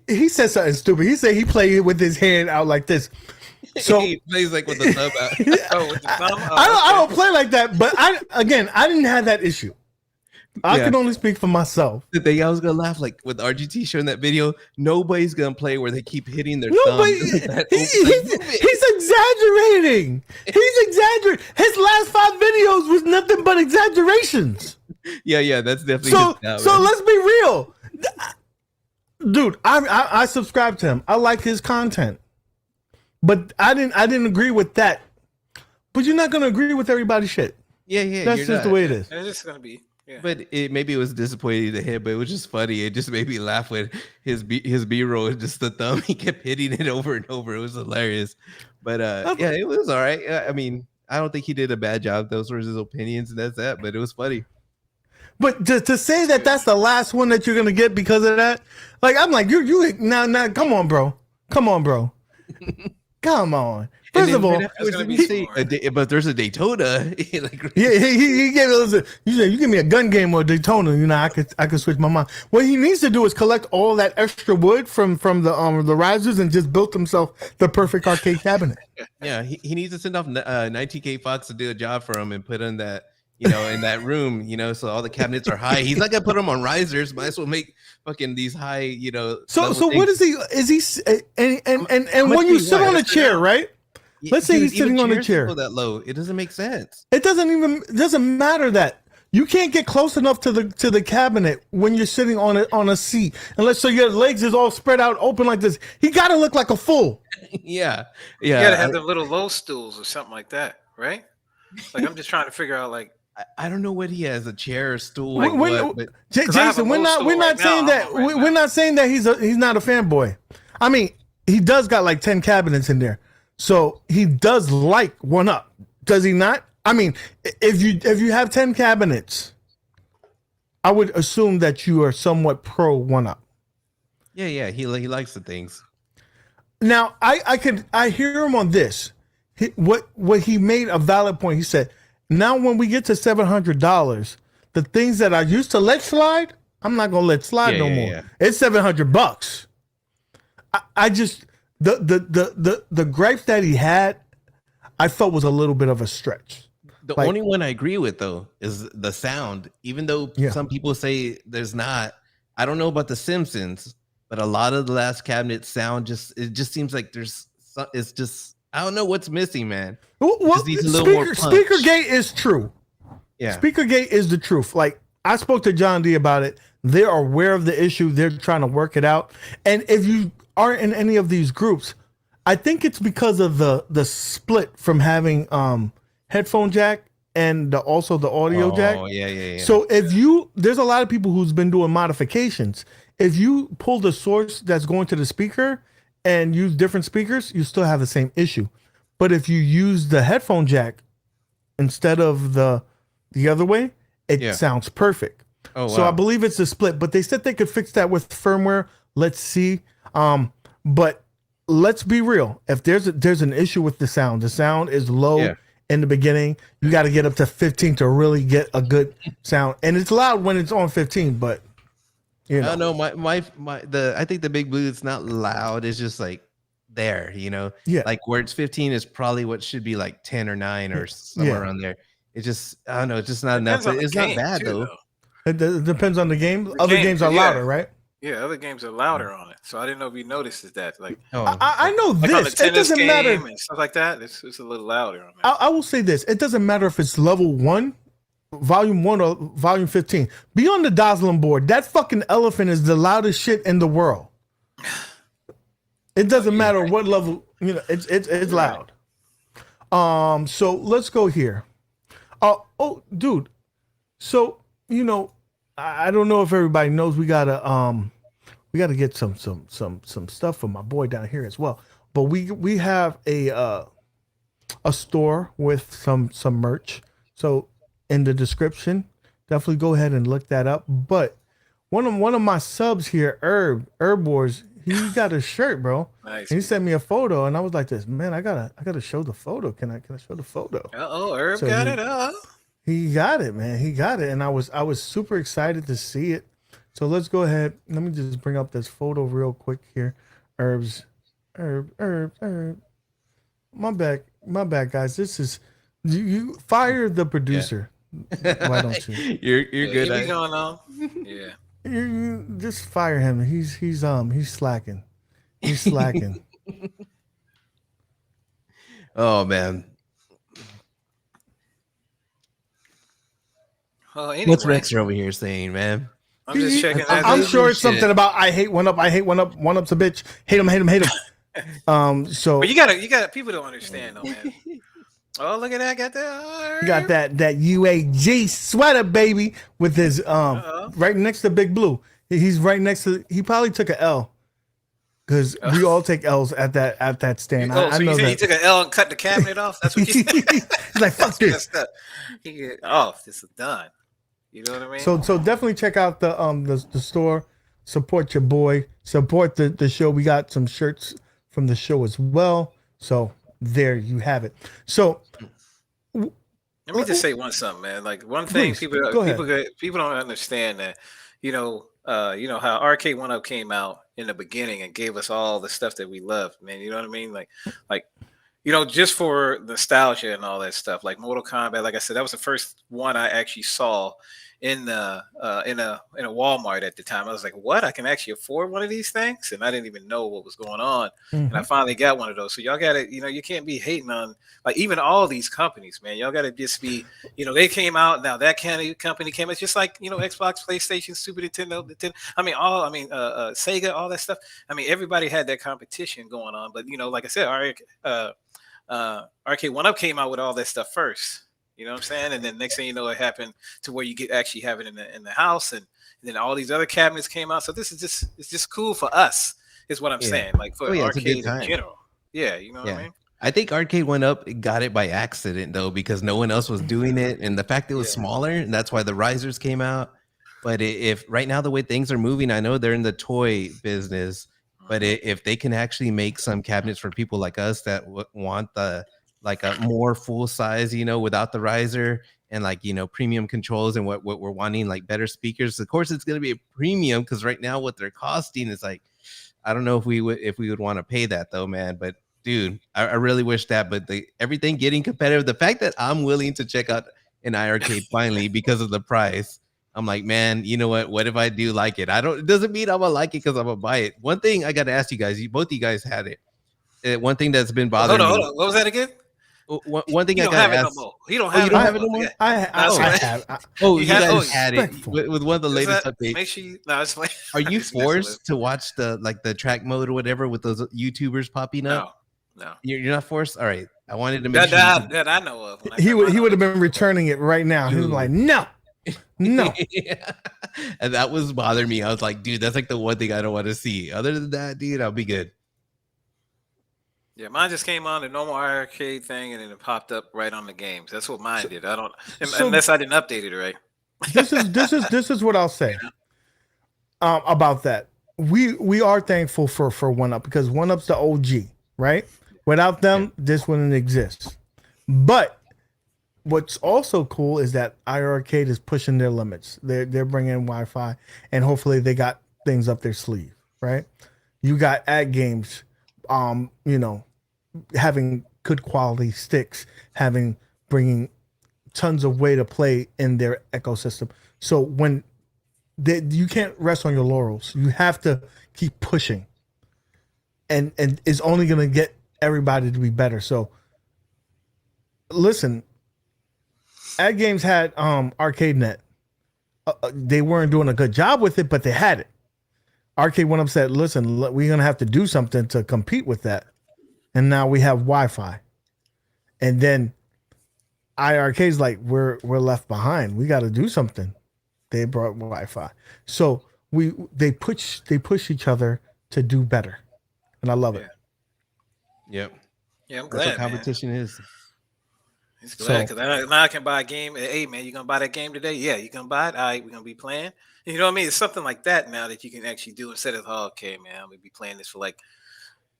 he said something stupid. He said he played with his hand out like this. So he plays like with the thumb out. With the thumb? I don't play like that. But I didn't have that issue. I can only speak for myself. The thing I was gonna laugh, like with RGT showing that video, nobody's gonna play where they keep hitting their Nobody, thumb. He's exaggerating. He's exaggerating. His last 5 videos was nothing but exaggerations. Yeah, that's definitely so let's be real. Dude, I subscribe to him. I like his content. But I didn't agree with that. But you're not gonna agree with everybody's shit. Yeah. That's just the way it is. It's just gonna be. Yeah. But maybe it was disappointing to him, but it was just funny. It just made me laugh with his B-roll, just the thumb. He kept hitting it over and over. It was hilarious. But yeah, it was all right. I mean, I don't think he did a bad job. Those were his opinions, and that's that. But it was funny. But to say that that's the last one that you're gonna get because of that, like I'm like you now come on, bro. Come on. First of all, but there's a Daytona. Like, he gave us. You said you give me a gun game or a Daytona, you know, I could switch my mind. What he needs to do is collect all that extra wood from the risers and just build himself the perfect arcade cabinet. Yeah, he needs to send off 19K Fox to do a job for him and put in that, you know, in that room, you know, so all the cabinets are high. He's not gonna put them on risers. Might as well make fucking these high, you know. So what is he? Is he? And when you sit on a chair, right? Let's say he's sitting on a chair that low. It doesn't make sense. It doesn't matter that you can't get close enough to the cabinet when you're sitting on a seat, unless so your legs is all spread out open like this. He got to look like a fool. Yeah. You gotta have the little low stools or something like that, right? Like I'm just trying to figure out like. I don't know what he has, a chair or stool. Jason, we're not saying that we're not saying that he's not a fanboy. I mean, he does got like 10 cabinets in there. So he does like One Up, does he not? I mean, if you have 10 cabinets, I would assume that you are somewhat pro One Up. Yeah, he likes the things. Now I hear him on this. What he made a valid point. He said, now when we get to $700, the things that I used to let slide, I'm not gonna let slide no more. Yeah. It's $700. I just. The gripe that he had, I felt was a little bit of a stretch. The only one I agree with though is the sound. Even though some people say there's not, I don't know about the Simpsons, but a lot of the last cabinet sound it just seems like it's just I don't know what's missing, man. Well, Speakergate is true. Yeah, Speakergate is the truth. Like I spoke to John D about it. They're aware of the issue. They're trying to work it out. And if you aren't in any of these groups, I think it's because of the split from having headphone jack and also the audio jack. Oh, yeah. So there's a lot of people who's been doing modifications. If you pull the source that's going to the speaker and use different speakers, you still have the same issue. But if you use the headphone jack instead of the other way, it sounds perfect. Oh, wow. So I believe it's a split, but they said they could fix that with firmware. Let's see. But let's be real. If there's an issue with the sound is low Yeah. in the beginning. You got to get up to 15 to really get a good sound, and it's loud when it's on 15. But you I know, don't know. I think the Big Blue, it's not loud. It's just like there, yeah, like where it's 15 is probably what should be like 10 or 9 or somewhere yeah. around there. It's just, I don't know. It's just not enough. Depends on But the it's not game bad too, though. though. It depends on the game. The Other game, games are yeah, louder, right? yeah. Other games are louder on it, so I didn't know if you noticed that. Like, Oh, I know like on the this. It tennis doesn't matter. game and stuff like that. It's a little louder on that. I will say this. It doesn't matter if it's level 1, volume 1, or volume 15. Be on the Dazzling board. That fucking elephant is the loudest shit in the world. It doesn't matter what level, it's loud. So let's go here. Oh, dude. So, I don't know if everybody knows we gotta get some stuff from my boy down here as well. But we have a store with some merch. So in the description, definitely go ahead and look that up. But one of my subs here, Herb Wars, he got a shirt, bro. Nice. And he sent me a photo, and I was like, "This man, I gotta show the photo. Can I show the photo?" Herb So got he- it. He got it, man. He got it, and I was super excited to see it. So let's go ahead. Let me just bring up this photo real quick here. Herb. My bad, guys. This is you fire the producer. Why don't you? You're Yeah, good. he be going on. Yeah. You just fire him. He's slacking. He's slacking. Oh man. Well, anyway, What's Rexer over here saying, man? I'm just checking that. I'm dude. sure it's Shit. something about I hate one up. One up's a bitch. Hate him. So But you gotta. People don't understand though, man. Oh, look at that! Got that. he got that UAG sweater, baby, with his Uh-oh. right next to Big Blue. He's right next to. He probably took an L because we all take L's at that stand. Oh, I so know you said that. he took an L and cut the cabinet off? That's what you said. He's like, fuck this. He get off. This is done. You know what I mean? So definitely check out the store. Support your boy. Support the show. We got some shirts from the show as well. So there you have it. So let me just say something, man. Like one thing, Please, go ahead. people don't understand that. You know how Arcade 1 Up came out in the beginning and gave us all the stuff that we loved, man. You know what I mean? Like just for nostalgia and all that stuff. Like Mortal Kombat, like I said, that was the first one I actually saw in a Walmart at the time. I was like, what? I can actually afford one of these things? And I didn't even know what was going on. Mhm. And I finally got one of those. So y'all gotta, you can't be hating on like even all these companies, man. Y'all gotta just be, they came out now. That kind of company came. It's just like Xbox, PlayStation, Super Nintendo. Sega, all that stuff. I mean, everybody had that competition going on. But like I said, Arcade 1 Up came out with all that stuff first. You know what I'm saying? And then next thing you know, it happened to where you actually have it in the house, and then all these other cabinets came out. So it's just cool for us, is what I'm saying. Like for it's a arcade good time. in general. Yeah, you know what I mean? I think Arcade 1 Up got it by accident though, because no one else was doing it, and the fact it was smaller, and that's why the risers came out. But if right now the way things are moving, I know they're in the toy business, but if they can actually make some cabinets for people like us that want a more full size, without the riser, and premium controls, and what we're wanting, like better speakers. Of course, it's going to be a premium because right now what they're costing is like, I don't know if we would want to pay that though, man. But dude, I really wish that. But everything getting competitive, the fact that I'm willing to check out an iArcade finally because of the price. I'm like, man, you know what? What if I do like it? It doesn't mean I'm gonna like it because I'm gonna buy it. One thing I got to ask you guys, both of you guys had it. One thing that's been bothering me. Hold on. What was that again? One thing You I don't gotta have it ask. no more. You don't Oh, you don't have it no more? more? I have. Oh, You you had- guys oh, had it respectful. with one of the latest Make updates. sure you. No, it's like. Are you just messing with forced to watch the track mode or whatever with those YouTubers popping it. up? No. You're not forced. All right, I wanted to make That, sure. that I know of. When I He got would mine have on. been returning it right now. He was Dude. like, no. Yeah. And that was bothering me. I was like, dude, that's like the one thing I don't want to see. Other than that, dude, I'll be good. Yeah, mine just came on the normal arcade thing, and then it popped up right on the games. That's what mine did. I don't unless I didn't update it right. This is what I'll say about that. we are thankful for One Up because One Up's the OG, right? Without them, this wouldn't exist. But what's also cool is that iiRcade is pushing their limits. They're bringing Wi-Fi, and hopefully they got things up their sleeve, right? You got ad games, having good quality sticks, bringing tons of way to play in their ecosystem. So when you can't rest on your laurels, you have to keep pushing, and it's only going to get everybody to be better. So listen, ad games had ArcadeNet. They weren't doing a good job with it, but they had it. Arcade went up and said, listen, we're going to have to do something to compete with that. And now we have Wi-Fi. And then iiRcade's like, we're left behind. We got to do something. They brought Wi-Fi. So they push each other to do better. And I love it. Yep. Yeah, I'm That's glad, what competition is. It's glad because now I can buy a game. Hey, man, you gonna buy that game today? Yeah, you gonna buy it? All right, we're gonna be playing. You know what I mean? It's something like that now that you can actually do instead of, oh, okay, man, I'm gonna be playing this for like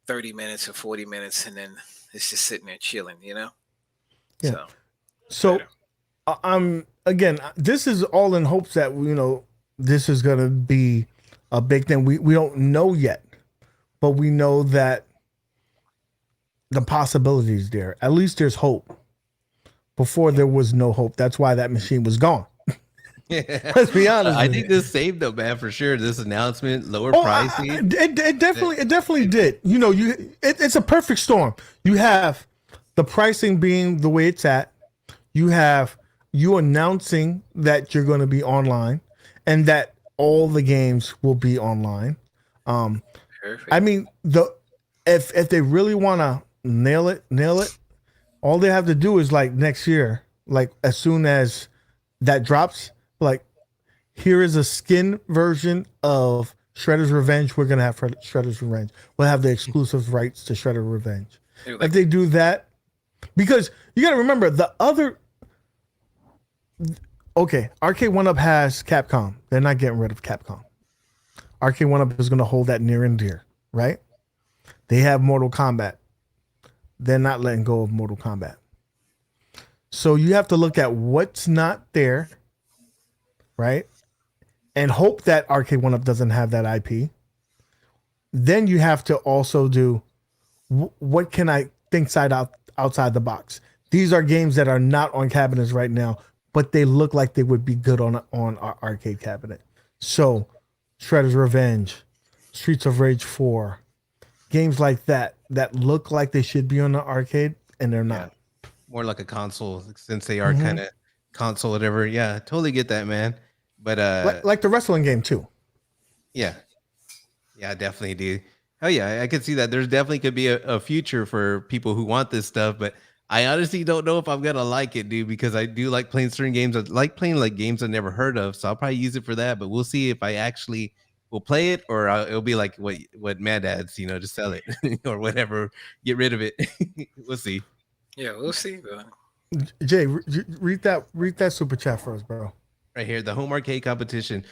30 minutes or 40 minutes, and then it's just sitting there chilling, you know? Yeah. So again, this is all in hopes that this is gonna be a big thing. We don't know yet, but we know that the possibility is there. At least there's hope. Before there was no hope. That's why that machine was gone. Let's be honest. I think this saved them, man, for sure. This announcement, lower pricing. It definitely did. It's a perfect storm. You have the pricing being the way it's at. You have you announcing that you're going to be online, and that all the games will be online. Perfect. I mean, if they really want to nail it. All they have to do is like next year, like as soon as that drops, like here is a skin version of Shredder's Revenge. We're gonna have Shredder's Revenge. We'll have the exclusive rights to Shredder's Revenge. If they do that, because you got to remember the other. Okay, Arcade One Up has Capcom. They're not getting rid of Capcom. Arcade One Up is gonna hold that near and dear, right? They have Mortal Kombat. They're not letting go of Mortal Kombat. So you have to look at what's not there, right? And hope that Arcade One Up doesn't have that IP. Then you have to also do what can I think outside the box. These are games that are not on cabinets right now, but they look like they would be good on our arcade cabinet. So Shredder's Revenge, Streets of Rage 4, games like that look like they should be on the arcade and they're not. Yeah. More like a console, since they are kind of console, whatever. Yeah, totally get that, man. But like the wrestling game too. Yeah, definitely, dude. Oh yeah, I could see that. There's definitely could be a future for people who want this stuff, but I honestly don't know if I'm gonna like it, dude, because I do like playing certain games. I like playing like games I've never heard of, so I'll probably use it for that. But we'll see if I actually will play it, or it'll be like what Mad Ads, just sell it or whatever, get rid of it. We'll see. Yeah, we'll see, bro. Jay, read that super chat for us, bro. Right here, the home arcade competition.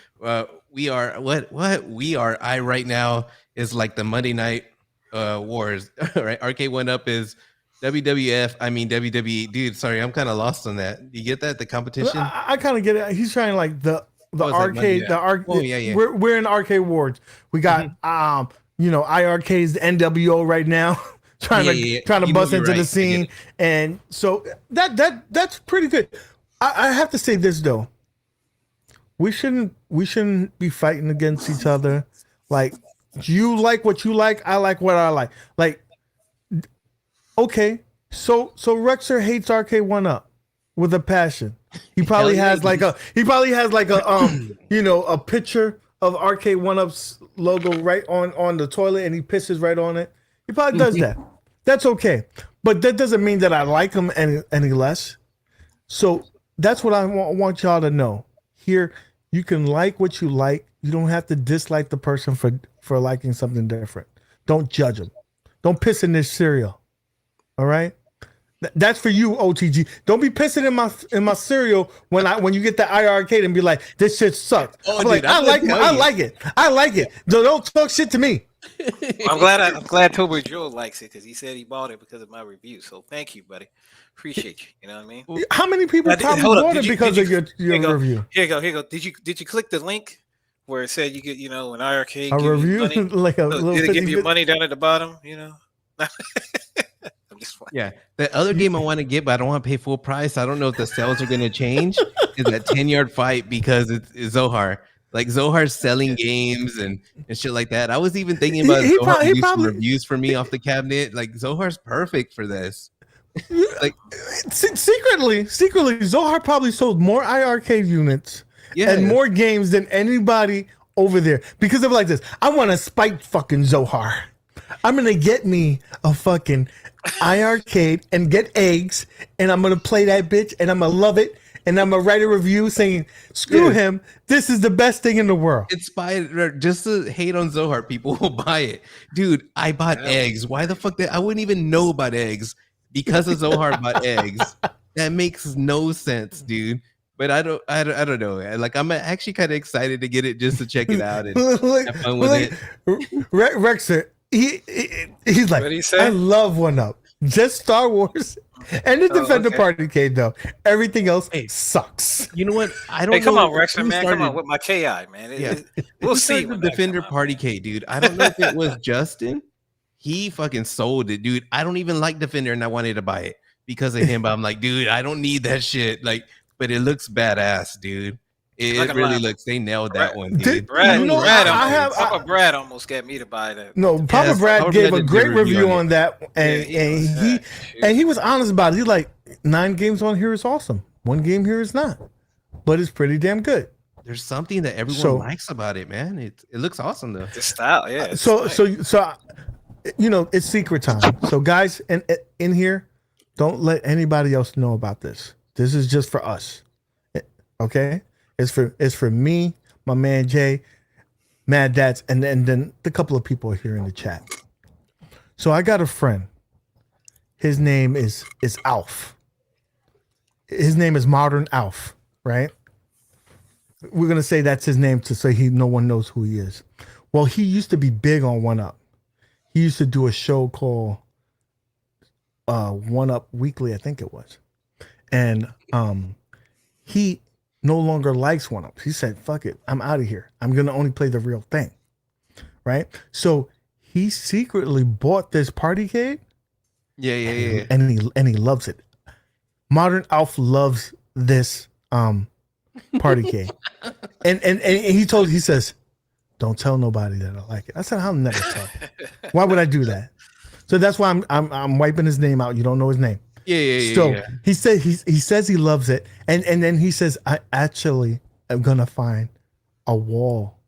We are I right now is like the Monday Night Wars. Right, Arcade One Up is WWF. I mean WWE, dude. Sorry, I'm kind of lost on that. You get that? The competition. I kind of get it. He's trying like the arcade. The arcade. Oh yeah. We're in arcade wars. We got iiRcade's NWO right now. trying to bust into the scene, and so that's pretty good. I have to say this though. We shouldn't be fighting against each other. Like, you like what you like, I like what I like. Like, okay, so Rexer hates Arcade One Up with a passion. He probably has like a a picture of Arcade One Up's logo right on the toilet, and he pisses right on it. He probably does that. That's okay, but that doesn't mean that I like him any less. So that's what I want y'all to know. Here, you can like what you like. You don't have to dislike the person for liking something different. Don't judge them. Don't piss in their cereal. All right? That's for you, OTG. Don't be pissing in my cereal when you get the iiRcade and be like, this shit sucks. Oh, I'm dude, like, I'm gonna tell I you. like it. I like it. Don't talk shit to me. I'm glad Tober Joe likes it because he said he bought it because of my review. So thank you, buddy. Appreciate you. You know what I mean? How many people probably hold up. bought it because of your Here you go. review? Here you go. Did you click the link where it said you get, an iiRcade A give you review? money? Like a Look, little did it give 50 you money down at the bottom? I'm just playing. Yeah, the other game I want to get, but I don't want to pay full price. I don't know if the sales are going to change. Is that 10-yard fight because it's Zohar. Like Zohar's selling games and shit like that. I was even thinking about Zohar to do some reviews for me off the cabinet. Like Zohar's perfect for this. Like secretly, Zohar probably sold more iiRcade units and more games than anybody over there because of like this. I want to spite fucking Zohar. I'm gonna get me a fucking iiRcade and get eggs, and I'm gonna play that bitch, and I'm gonna love it, and I'm gonna write a review saying, "Screw him! This is the best thing in the world." Inspired just to hate on Zohar, people will buy it, dude. I bought eggs. Why the fuck I wouldn't even know about eggs because of Zohar bought eggs. That makes no sense, dude. But I don't know. Like I'm actually kind of excited to get it just to check it out and have fun with it. Rexer. He's like, What'd he say? I love 1UP. Just Star Wars and the Defender Partycade, though. Everything else sucks. You know what? I don't Hey, come know. on, Rexer, man. Come on with my KI, man. We'll see. The Defender Partycade, dude. I don't know if it was Justin. He fucking sold it, dude. I don't even like Defender, and I wanted to buy it because of him. But I'm like, dude, I don't need that shit. Like, but it looks badass, dude. It really looks. They nailed that one, dude. Brad almost got me to buy that. No, Papa Brad gave a great review on that, and he was honest about it. He's like, 9 games on here is awesome. 1 game here is not, but it's pretty damn good. There's something that everyone likes about it, man. It looks awesome though. The style, yeah. So it's secret time. So guys, in here, don't let anybody else know about this. This is just for us, okay? It's for me, my man Jay, Mad Dads, and then the couple of people here in the chat. So I got a friend. His name is Alf. His name is Modern Alf, right? We're gonna say that's his name to say no one knows who he is. Well, he used to be big on 1UP. He used to do a show called 1UP Weekly, I think it was, and he no longer likes 1UP. He said, fuck it, I'm out of here. I'm going to only play the real thing. Right? So he secretly bought this Partycade. Yeah. And he loves it. Modern Alf loves this Partycade. and he says, don't tell nobody that I like it. I said, I'll never tell. Why would I do that? So that's why I'm wiping his name out. You don't know his name. Yeah. He says he loves it, and then he says, I actually am gonna find a wall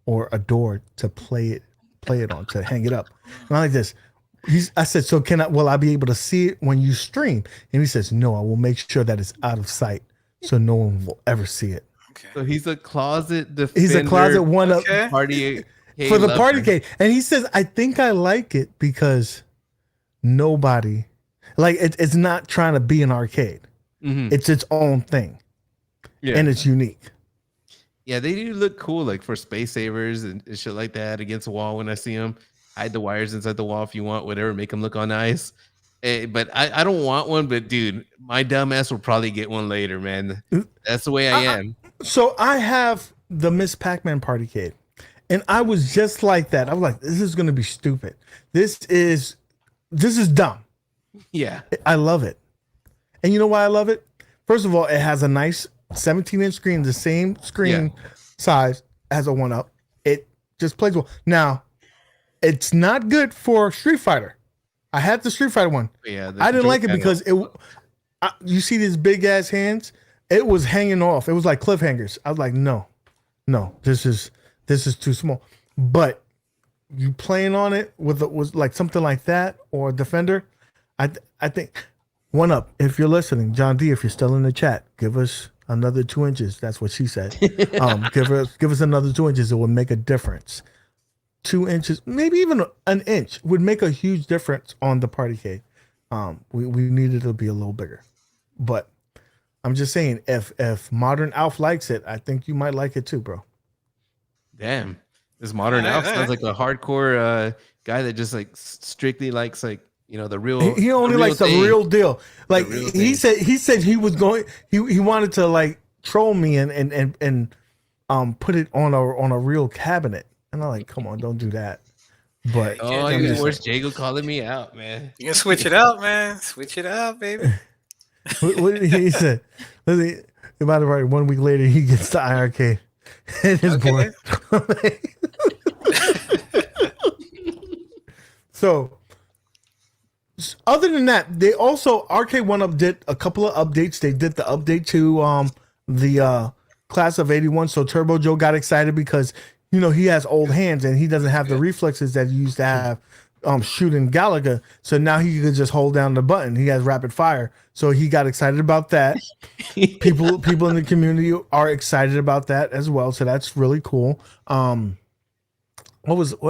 or a door to play it on, to hang it up. And I like this. I said, so will I be able to see it when you stream? And he says, no, I will make sure that it's out of sight so no one will ever see it. Okay. So he's a closet defender. He's a closet 1UP party for the Partycade, and he says, I think I like it because nobody. Like it's not trying to be an arcade. Mm-hmm. It's its own thing. Yeah. And it's unique. Yeah, they do look cool, like for space savers and shit like that against the wall when I see them. Hide the wires inside the wall if you want, whatever, make them look all nice. But I don't want one, but dude, my dumb ass will probably get one later, man. That's the way I am. So I have the Miss Pac-Man Partycade, and I was just like that. I was like, this is going to be stupid. This is dumb. Yeah. I love it. And you know why I love it? First of all, it has a nice 17-inch screen, the same screen size as a 1UP. It just plays well. Now, it's not good for Street Fighter. I had the Street Fighter one. Yeah, I didn't like it because you see these big ass hands. It was hanging off. It was like cliffhangers. I was like, no, this is too small. But you playing on it was like something like that or Defender. I think 1UP. If you're listening, John D, if you're still in the chat, give us another 2 inches. That's what she said. Give us another 2 inches. It would make a difference. 2 inches, maybe even an inch would make a huge difference on the Partycade. We needed to be a little bigger, but I'm just saying, if Modern Alf likes it, I think you might like it too, bro. Damn, this modern All elf right. sounds like a hardcore guy that just like strictly likes like the He only likes the thing. real deal. Like real he thing. said he was going. He wanted to like troll me and put it on a real cabinet. And I'm like, come on, don't do that. But You Oh, can't do I'm you just that. forced saying. Jago calling me out, man. You can switch it out, man. Switch it out, baby. What did he said? About it, right? 1 week later, he gets the iiRcade and his boy. So, other than that, they also Arcade One Up did a couple of updates. They did the update to the class of '81. So Turbo Joe got excited because he has old hands and he doesn't have the reflexes that he used to have shooting Galaga. So now he could just hold down the button. He has rapid fire. So he got excited about that. People in the community are excited about that as well. So that's really cool. What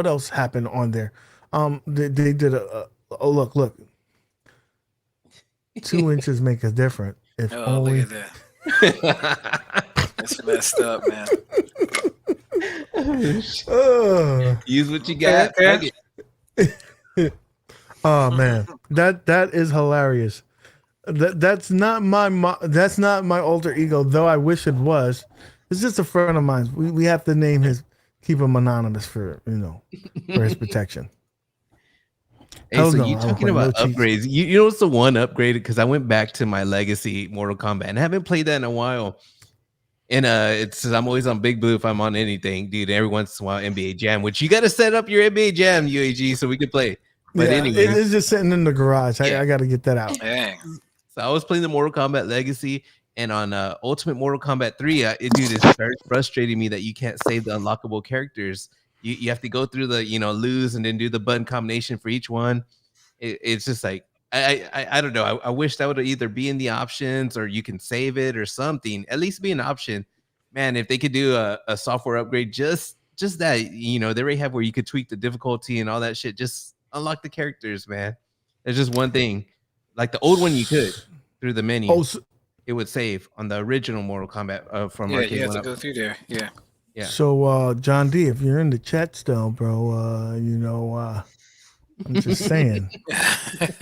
else happened on there? They did a look. 2 inches make a difference. If Oh, only. look at that. That's messed up, man. Use what you got. Okay. Oh man, that is hilarious. That's not my alter ego, though I wish it was. It's just a friend of mine. We have to keep him anonymous for his protection. Hey, Hell so no, you I talking want no about cheats. upgrades? You know what's the one upgrade? Because I went back to my legacy Mortal Kombat and I haven't played that in a while. And I'm always on Big Blue if I'm on anything, dude. Every once in a while, NBA Jam, which you got to set up your NBA Jam UAG so we can play. But Yeah, anyway, it's just sitting in the garage. Yeah. I got to get that out. Dang. so I was playing the Mortal Kombat Legacy, and on Ultimate Mortal Kombat 3, dude, it starts frustrating me that you can't save the unlockable characters. You have to go through the lose and then do the button combination for each one. It's just like I don't know. I wish that would either be in the options or you can save it or something. At least be an option, man. If they could do a software upgrade, just that they already have where you could tweak the difficulty and all that shit. Just unlock the characters, man. There's just one thing. Like the old one, you could through the menu. Oh, It would save on the original Mortal Kombat from Yeah, Arcade you have One to Up. go through there. Yeah. Yeah. So John D, if you're in the chat still, bro, I'm just saying,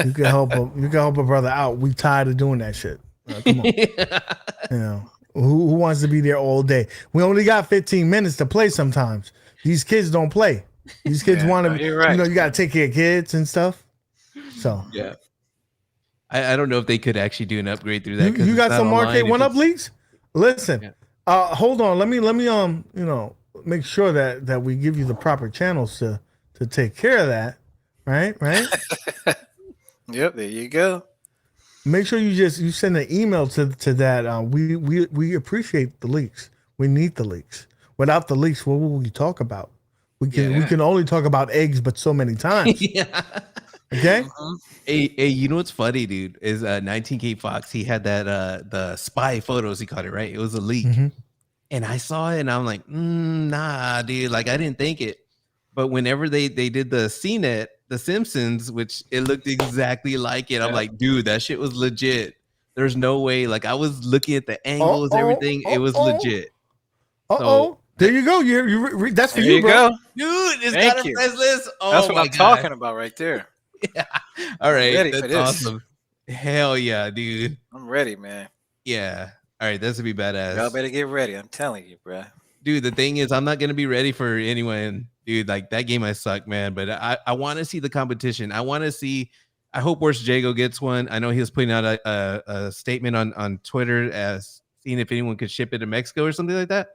you can help a brother out. We tired of doing that shit. Come on, who wants to be there all day? We only got 15 minutes to play. Sometimes these kids don't play. These kids want to. You're right. You got to take care of kids and stuff. So yeah, I don't know if they could actually do an upgrade through that. you got some Arcade One Up leaks. Listen, hold on. Let me make sure that we give you the proper channels to take care of that. Right. Yep, there you go. Make sure you send an email to that. We appreciate the leaks. We need the leaks. Without the leaks, what will we talk about? We can only talk about eggs, but so many times. Yeah. Okay. Hey, you know what's funny, dude? Is 19K Fox? He had that the spy photos. He called it, right? It was a leak, and I saw it, and I'm like, nah, dude. Like I didn't think it. But whenever they did the CNET, The Simpsons, which it looked exactly like it, I'm like, dude, that shit was legit. There's no way. Like I was looking at the angles, everything. It was legit. There you go. You that's for There you, bro. Go. Dude, it's Thank got a you. press list. Oh, That's what my I'm God. talking about right there. Yeah. All right. Ready for That's this. awesome. Hell yeah, dude. I'm ready, man. Yeah. All right. That's gonna be badass. Y'all better get ready. I'm telling you, bro. Dude, the thing is, I'm not gonna be ready for anyone, dude. Like that game, I suck, man. But I want to see the competition. I want to see. I hope Worst Jago gets one. I know he was putting out a statement on Twitter as seeing if anyone could ship it to Mexico or something like that.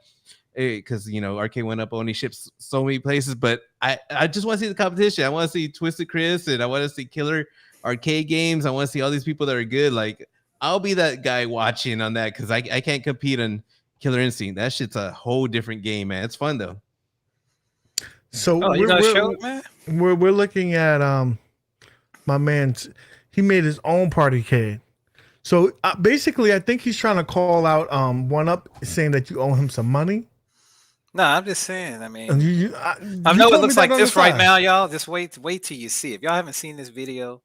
Because Arcade One Up only ships so many places. But I just want to see the competition. I want to see Twisted Chris and I want to see Killer Arcade Games. I want to see all these people that are good. Like I'll be that guy watching on that because I can't compete on Killer Instinct. That shit's a whole different game, man. It's fun though. So we're looking at my man. He made his own Partycade. So basically, I think he's trying to call out One Up, saying that you owe him some money. No, I'm just saying. I mean, I know it looks like this right now, y'all. Just wait till you see. If y'all haven't seen this video,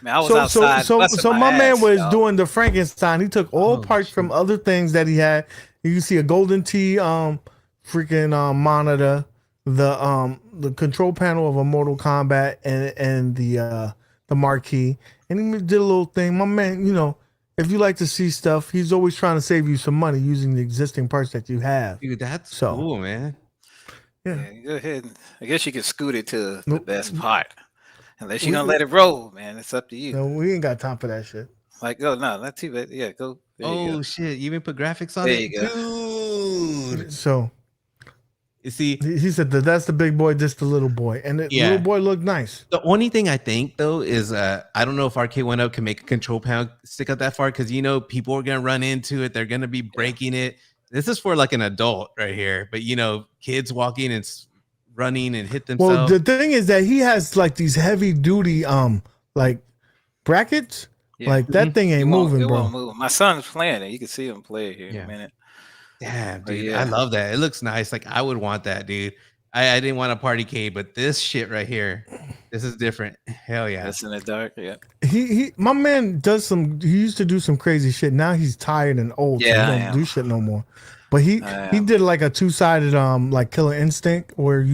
Man, I was outside busting My man ass, was y'all. doing the Frankenstein. He took all Oh, parts from shoot. other things that he had. You see a golden T freaking monitor, the control panel of a Mortal Kombat and the marquee. And he did a little thing. My man, you know, if you like to see stuff, he's always trying to save you some money using the existing parts that you have. Dude, that's So, cool, man. Yeah. Yeah, go ahead. I guess you can scoot it to the Nope. best part. Unless you're We- gonna let it roll, man. It's up to you. No, we ain't got time for that shit. Like, no, not too bad. Yeah, go. There you Oh go. shit, you even put graphics on There it? you Dude. So You see, he said that's the big boy, this the little boy. And the Yeah. little boy looked nice. the only thing I think though is I don't know if Arcade 1UP can make a control panel stick up that far because you know people are gonna run into it, they're gonna be breaking it. This is for like an adult right here, but you know, kids walking and running and hit Well, themselves. the thing is that he has like these heavy duty like brackets. Yeah. Like that thing ain't It won't- moving, it bro. won't move. My son's playing it. You can see him play it here in Yeah. a minute. Damn, But dude, yeah. I love that. It looks nice. Like I would want that, dude. I didn't want a Partycade, but this shit right here, this is different. Hell yeah. That's in the dark. Yeah. My man he used to do some crazy shit. Now he's tired and old, so Yeah, he I don't am. do shit no more. But he I am. did like a two-sided like Killer Instinct where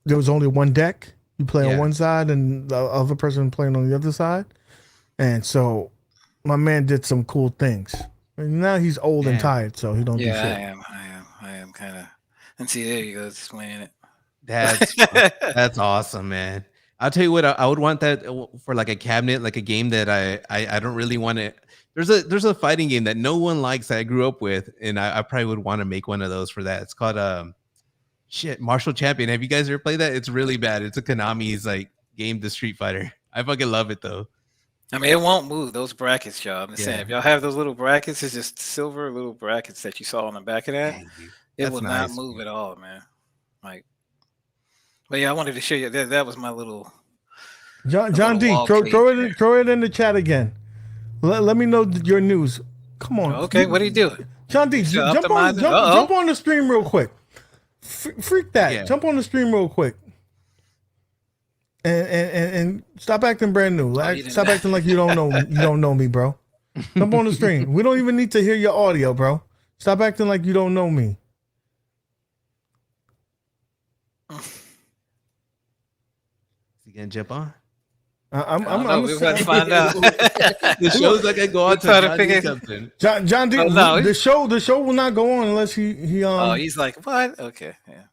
there was only one deck. You play on Yeah. one side and the other person playing on the other side. And so my man did some cool things. And now he's old and Damn. tired, so he don't do Yeah, shit. I am kind of. And see, there you go, just playing it. That's awesome, man. I'll tell you what, I would want that for like a cabinet, like a game that I don't really want to. There's a fighting game that no one likes that I grew up with, and I probably would want to make one of those for that. It's called Martial Champion. Have you guys ever played that? It's really bad. It's a Konami's like game to Street Fighter. I fucking love it though. I mean, it won't move those brackets, y'all. I'm just saying, Yeah. if y'all have those little brackets, it's just silver little brackets that you saw on the back of that. Dang, dude. It That's will nice, not move dude. at all, man. Like, but yeah, I wanted to show you that was my little. John D, wall throw cake it throw it in the chat again. Let me know your news. Come on. Okay, what are you doing? John D, You jump optimizing? jump on the stream real quick. Freak that. Yeah. Jump on the stream real quick. And stop acting brand new. you didn't- Stop acting like you don't know me, bro. Jump on the stream. We don't even need to hear your audio, bro. Stop acting like you don't know me. You gonna jump on? I'm we're going to find out. The show's like I go on trying to to figure- something. John D. Oh, no. The show will not go on unless he Oh, he's like, what? Okay, yeah.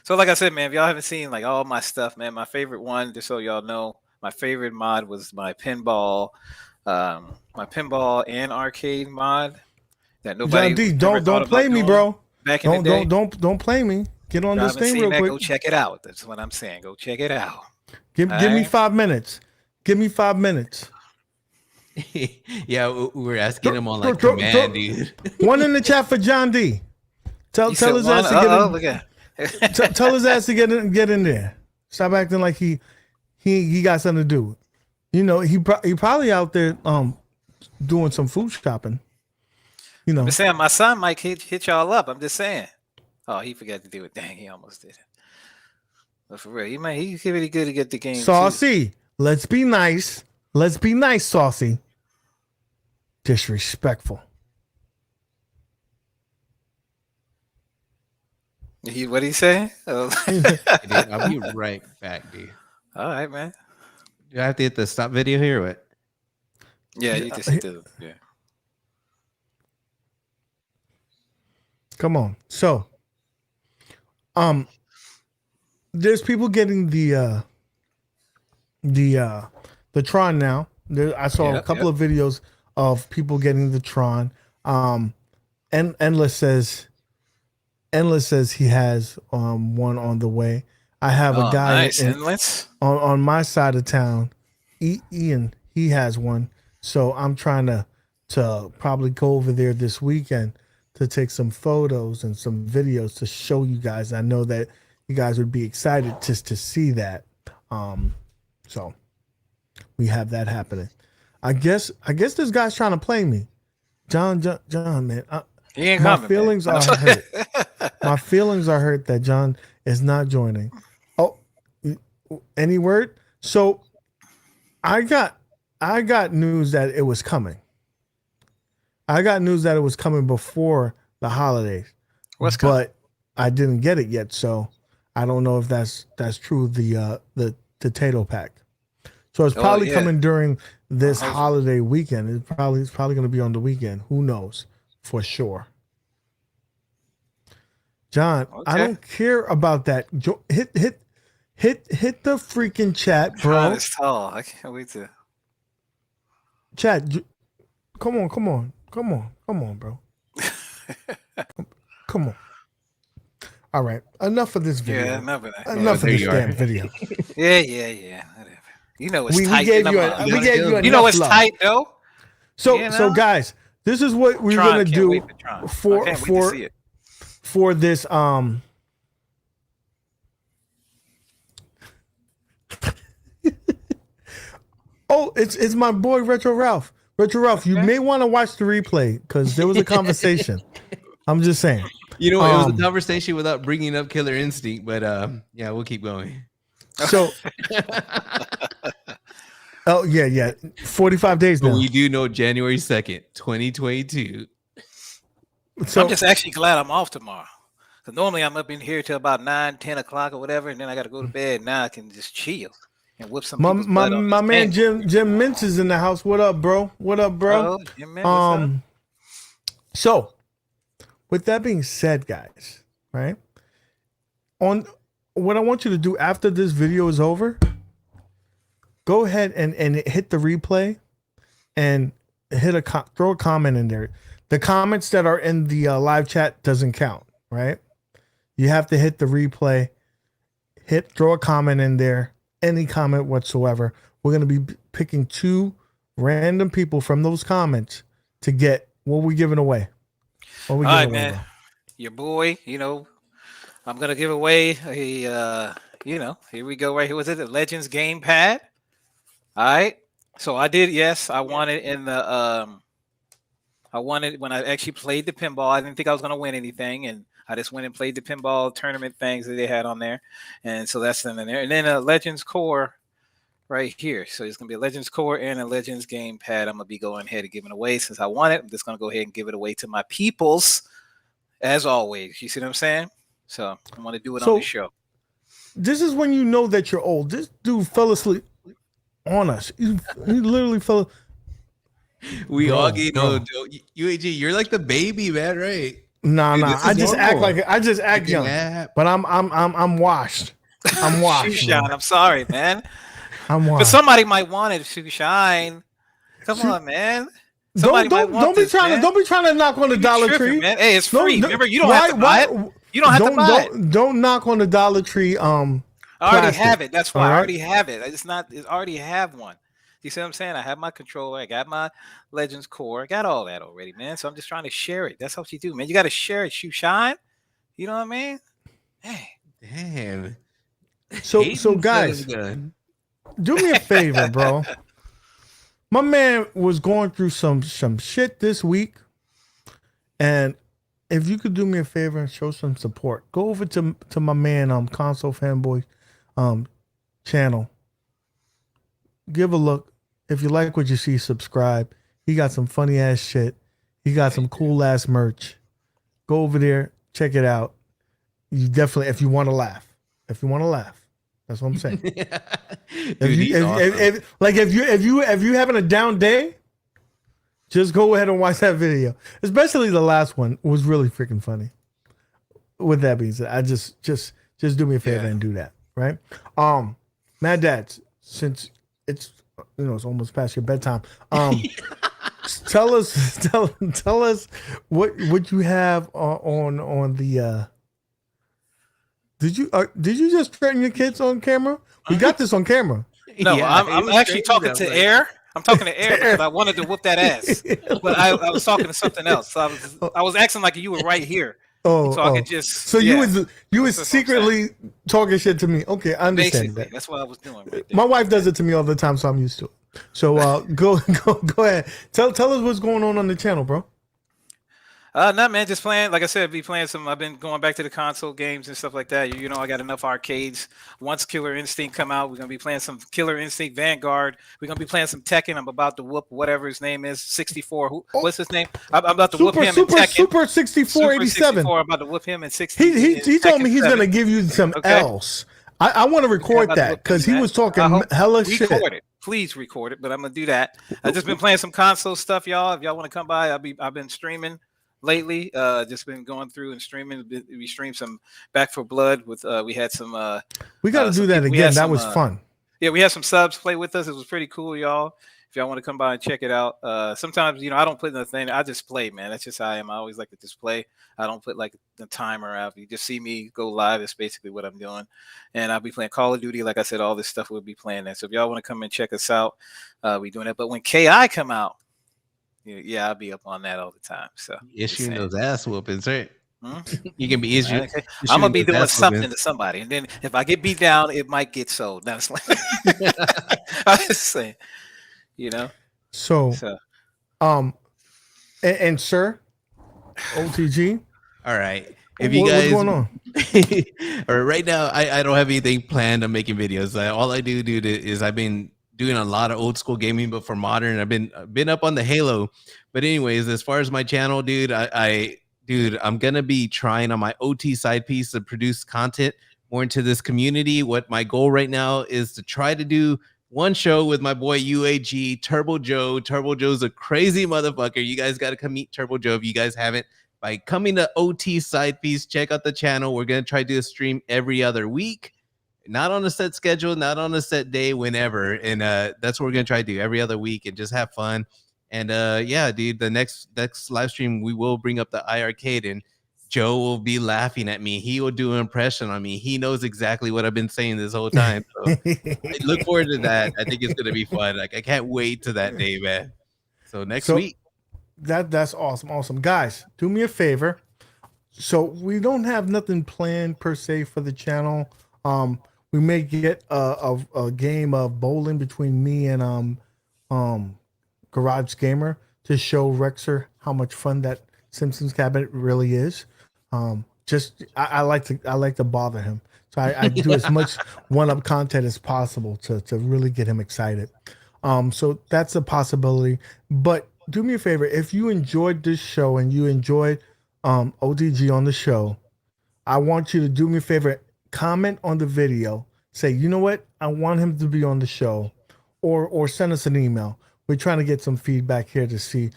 So, like I said, man, if y'all haven't seen like all my stuff, man, my favorite one, just so y'all know, my favorite mod was my pinball and arcade mod that nobody. John D. ever Don't thought play about me, doing bro. Back in the day, Don't play me. Get on Y'all this haven't thing seen real that, quick. Go check it out. That's what I'm saying. Go check it out. Give me Alright. 5 minutes. Give me 5 minutes. Yeah, we were asking him on like Throw- command, dude. One in the chat for John D. Tell You said his one? ass to get in. Look at. Tell his ass to get in there. Stop acting like he got something to do. You know, he probably out there doing some food shopping. You know. I'm just saying, my son might hit y'all up. I'm just saying. Oh, he forgot to do it. Dang, he almost did it. But for real, he's really good to get the game. Too. Saucy. Let's be nice. Let's be nice, Saucy. Disrespectful. What he say? Oh. Hey, dude, I'll be right back, dude. All right, man. Do I have to hit the stop video here or what? Yeah, you just do. Yeah. Come on. So, there's people getting the Tron now. I saw a couple of videos of people getting the Tron. And Endless says he has one on the way. I have a guy nice. Endless. on my side of town. Ian, he has one. So I'm trying to probably go over there this weekend to take some photos and some videos to show you guys. I know that you guys would be excited just to see that. So we have that happening. I guess this guy's trying to play me. John, man. He ain't My coming. feelings man. are hurt. My feelings are hurt that John is not joining. Oh, any word? So I got news that it was coming. I got news that it was coming before the holidays. What's coming? But I didn't get it yet, so I don't know if that's true. The potato pack. So it's probably coming during this holiday weekend. It's probably going to be on the weekend. Who knows for sure? John, I don't care about that. Hit the freaking chat, bro. It's tall. I can't wait to. Chat, come on, bro. Come on. All right, enough of this video. Yeah, enough of that. Enough of this damn video. Yeah. Whatever. You know it's tight. We gave you you know it's love. tight though. So guys, this is what we're gonna do for this Oh, it's my boy Retro Ralph. Retro Ralph, you may want to watch the replay because there was a conversation. I'm just saying. You know, it was a conversation without bringing up Killer Instinct, but yeah, we'll keep going. So, oh yeah, 45 days now. But we do know January 2nd, 2022. So I'm just actually glad I'm off tomorrow. Because normally I'm up in here till about 9, 10 o'clock or whatever, and then I got to go to bed. Now I can just chill and whip some. My man Jim Mintz is in the house. What up, bro? Oh, Jim Mintz, what's up? So with that being said, guys, right? On what I want you to do after this video is over, go ahead and hit the replay and throw a comment in there. The comments that are in the live chat doesn't count, right? You have to hit the replay, throw a comment in there, any comment whatsoever. We're going to be picking 2 random people from those comments to get what we're giving away. All right, man. Bro? Your boy, I'm going to give away a, here we go right here. Was it the Legends gamepad? All right. So I did, yes, I wanted when I actually played the pinball. I didn't think I was going to win anything, and I just went and played the pinball tournament things that they had on there, and so that's in there. And then a Legends Core right here. So it's going to be a Legends Core and a Legends gamepad. I'm going to be going ahead and giving away since I want it. I'm just going to go ahead and give it away to my peoples, as always. You see what I'm saying? So I want to do it on the show. This is when you know that you're old. This dude fell asleep on us. He literally fell. We all get old. UAG, you're like the baby, man, right? Nah. I just act young, but I'm washed. I'm washed. Shine. I'm sorry, man. I'm washed. But somebody might want it to shine. Come on, man. Don't be trying to knock on the Dollar Tree, man. Hey, it's free. Remember, you don't have to buy it. You don't have to buy it. Don't knock on the Dollar Tree. I already have it. That's why I already have it. I already have one. You see what I'm saying? I have my controller. I got my Legends Core. I got all that already, man. So I'm just trying to share it. That's how you do, man. You got to share it. Shoot shine. You know what I mean? Hey. Damn. So guys, do me a favor, bro. My man was going through some shit this week, and if you could do me a favor and show some support, go over to my man Console Fanboy channel. Give a look. If you like what you see, subscribe. He got some funny ass shit. He got some cool ass merch. Go over there, check it out. You definitely, if you want to laugh. That's what I'm saying. If you having a down day, just go ahead and watch that video. Especially the last one was really freaking funny. With that being said, I just do me a favor and do that, right? Mad Dads, since it's it's almost past your bedtime. Tell us what you have on the. Did you just threaten your kids on camera? We got this on camera. No, I'm actually talking to Air. I'm talking to Air because I wanted to whoop that ass, but I was talking to something else. So I was acting like you were right here. I could just. So you was secretly talking shit to me. Okay, I understand that. That's what I was doing. Right there. My wife does it to me all the time, so I'm used to it. So go ahead. Tell us what's going on the channel, bro. No, man, just playing. Like I said, be playing some. I've been going back to the console games and stuff like that. You know, I got enough arcades. Once Killer Instinct come out, we're gonna be playing some Killer Instinct Vanguard. We're gonna be playing some Tekken. I'm about to whoop whatever his name is, 64. What's his name? I'm about to whoop him in Tekken. Super 6487. 64. I'm about to whoop him in 60. He told me he's gonna give you some L's. I want to record that because he was talking hella shit. Record it. Please record it, but I'm gonna do that. I've just been playing some console stuff, y'all. If y'all want to come by, I've been streaming lately. Just been going through and streaming. We streamed some Back for Blood with we had some we got to do that again. That was fun. Yeah, we had some subs play with us. It was pretty cool, y'all. If y'all want to come by and check it out. Sometimes, you know, I don't put nothing. I just play, man. That's just how I am. I always like to just play. I don't put like the timer out. You just see me go live. That's basically what I'm doing. And I'll be playing Call of Duty. Like I said, all this stuff we'll be playing that. So if y'all want to come and check us out, we doing that. But when KI come out, yeah, I'll be up on that all the time. So issuing those ass whoopings, right? Hmm? You can be issuing. Okay. I'm gonna be doing something to somebody, and then if I get beat down, it might get sold. That's like I'm just saying, you know. So and sir, OTG. All right. If you guys, what's going on? or right now, I don't have anything planned on making videos. All I do is I've been doing a lot of old school gaming, but for modern, I've been up on the Halo. But anyways, as far as my channel, dude, I'm gonna be trying on my OT side piece to produce content more into this community. What my goal right now is to try to do one show with my boy UAG, Turbo Joe. Turbo Joe's a crazy motherfucker. You guys got to come meet Turbo Joe if you guys haven't. By coming to OT side piece, check out the channel. We're gonna try to do a stream every other week. Not on a set schedule, not on a set day, whenever. And that's what we're gonna try to do every other week and just have fun. And yeah, dude, the next live stream we will bring up the iiRcade and Joe will be laughing at me. He will do an impression on me. He knows exactly what I've been saying this whole time. So I look forward to that. I think it's gonna be fun. Like I can't wait to that day, man. So next week. That's awesome. Guys, do me a favor. So we don't have nothing planned per se for the channel. We may get a game of bowling between me and Garage Gamer to show Rexer how much fun that Simpsons cabinet really is. I like to bother him, so I do as much one-up content as possible to really get him excited. So that's a possibility. But do me a favor, if you enjoyed this show and you enjoyed ODG on the show, I want you to do me a favor. Comment on the video, say, you know what, I want him to be on the show, or send us an email. We're trying to get some feedback here to see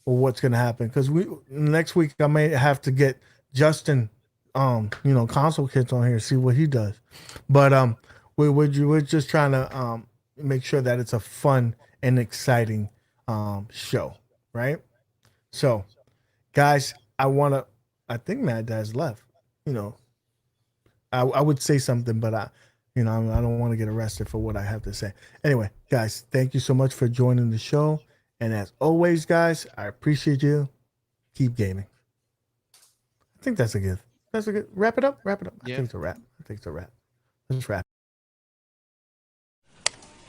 what's going to happen, because next week I may have to get Justin, console kids on here, see what he does. But we're just trying to make sure that it's a fun and exciting show, right? So, guys, I think Mad Dad's left. I would say something, but I don't want to get arrested for what I have to say. Anyway, guys, thank you so much for joining the show. And as always, guys, I appreciate you. Keep gaming. I think that's a good. Wrap it up. Yeah. I think it's a wrap. Let's wrap.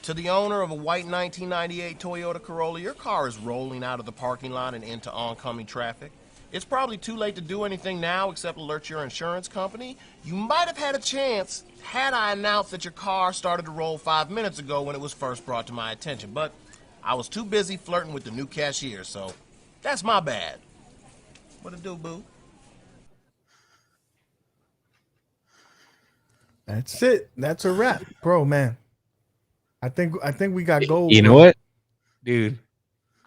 To the owner of a white 1998 Toyota Corolla, your car is rolling out of the parking lot and into oncoming traffic. It's probably too late to do anything now except alert your insurance company. You might have had a chance had I announced that your car started to roll 5 minutes ago when it was first brought to my attention, but I was too busy flirting with the new cashier, so that's my bad. What it do, boo? That's it. That's a wrap, bro, man. I think we got gold. You know what, dude?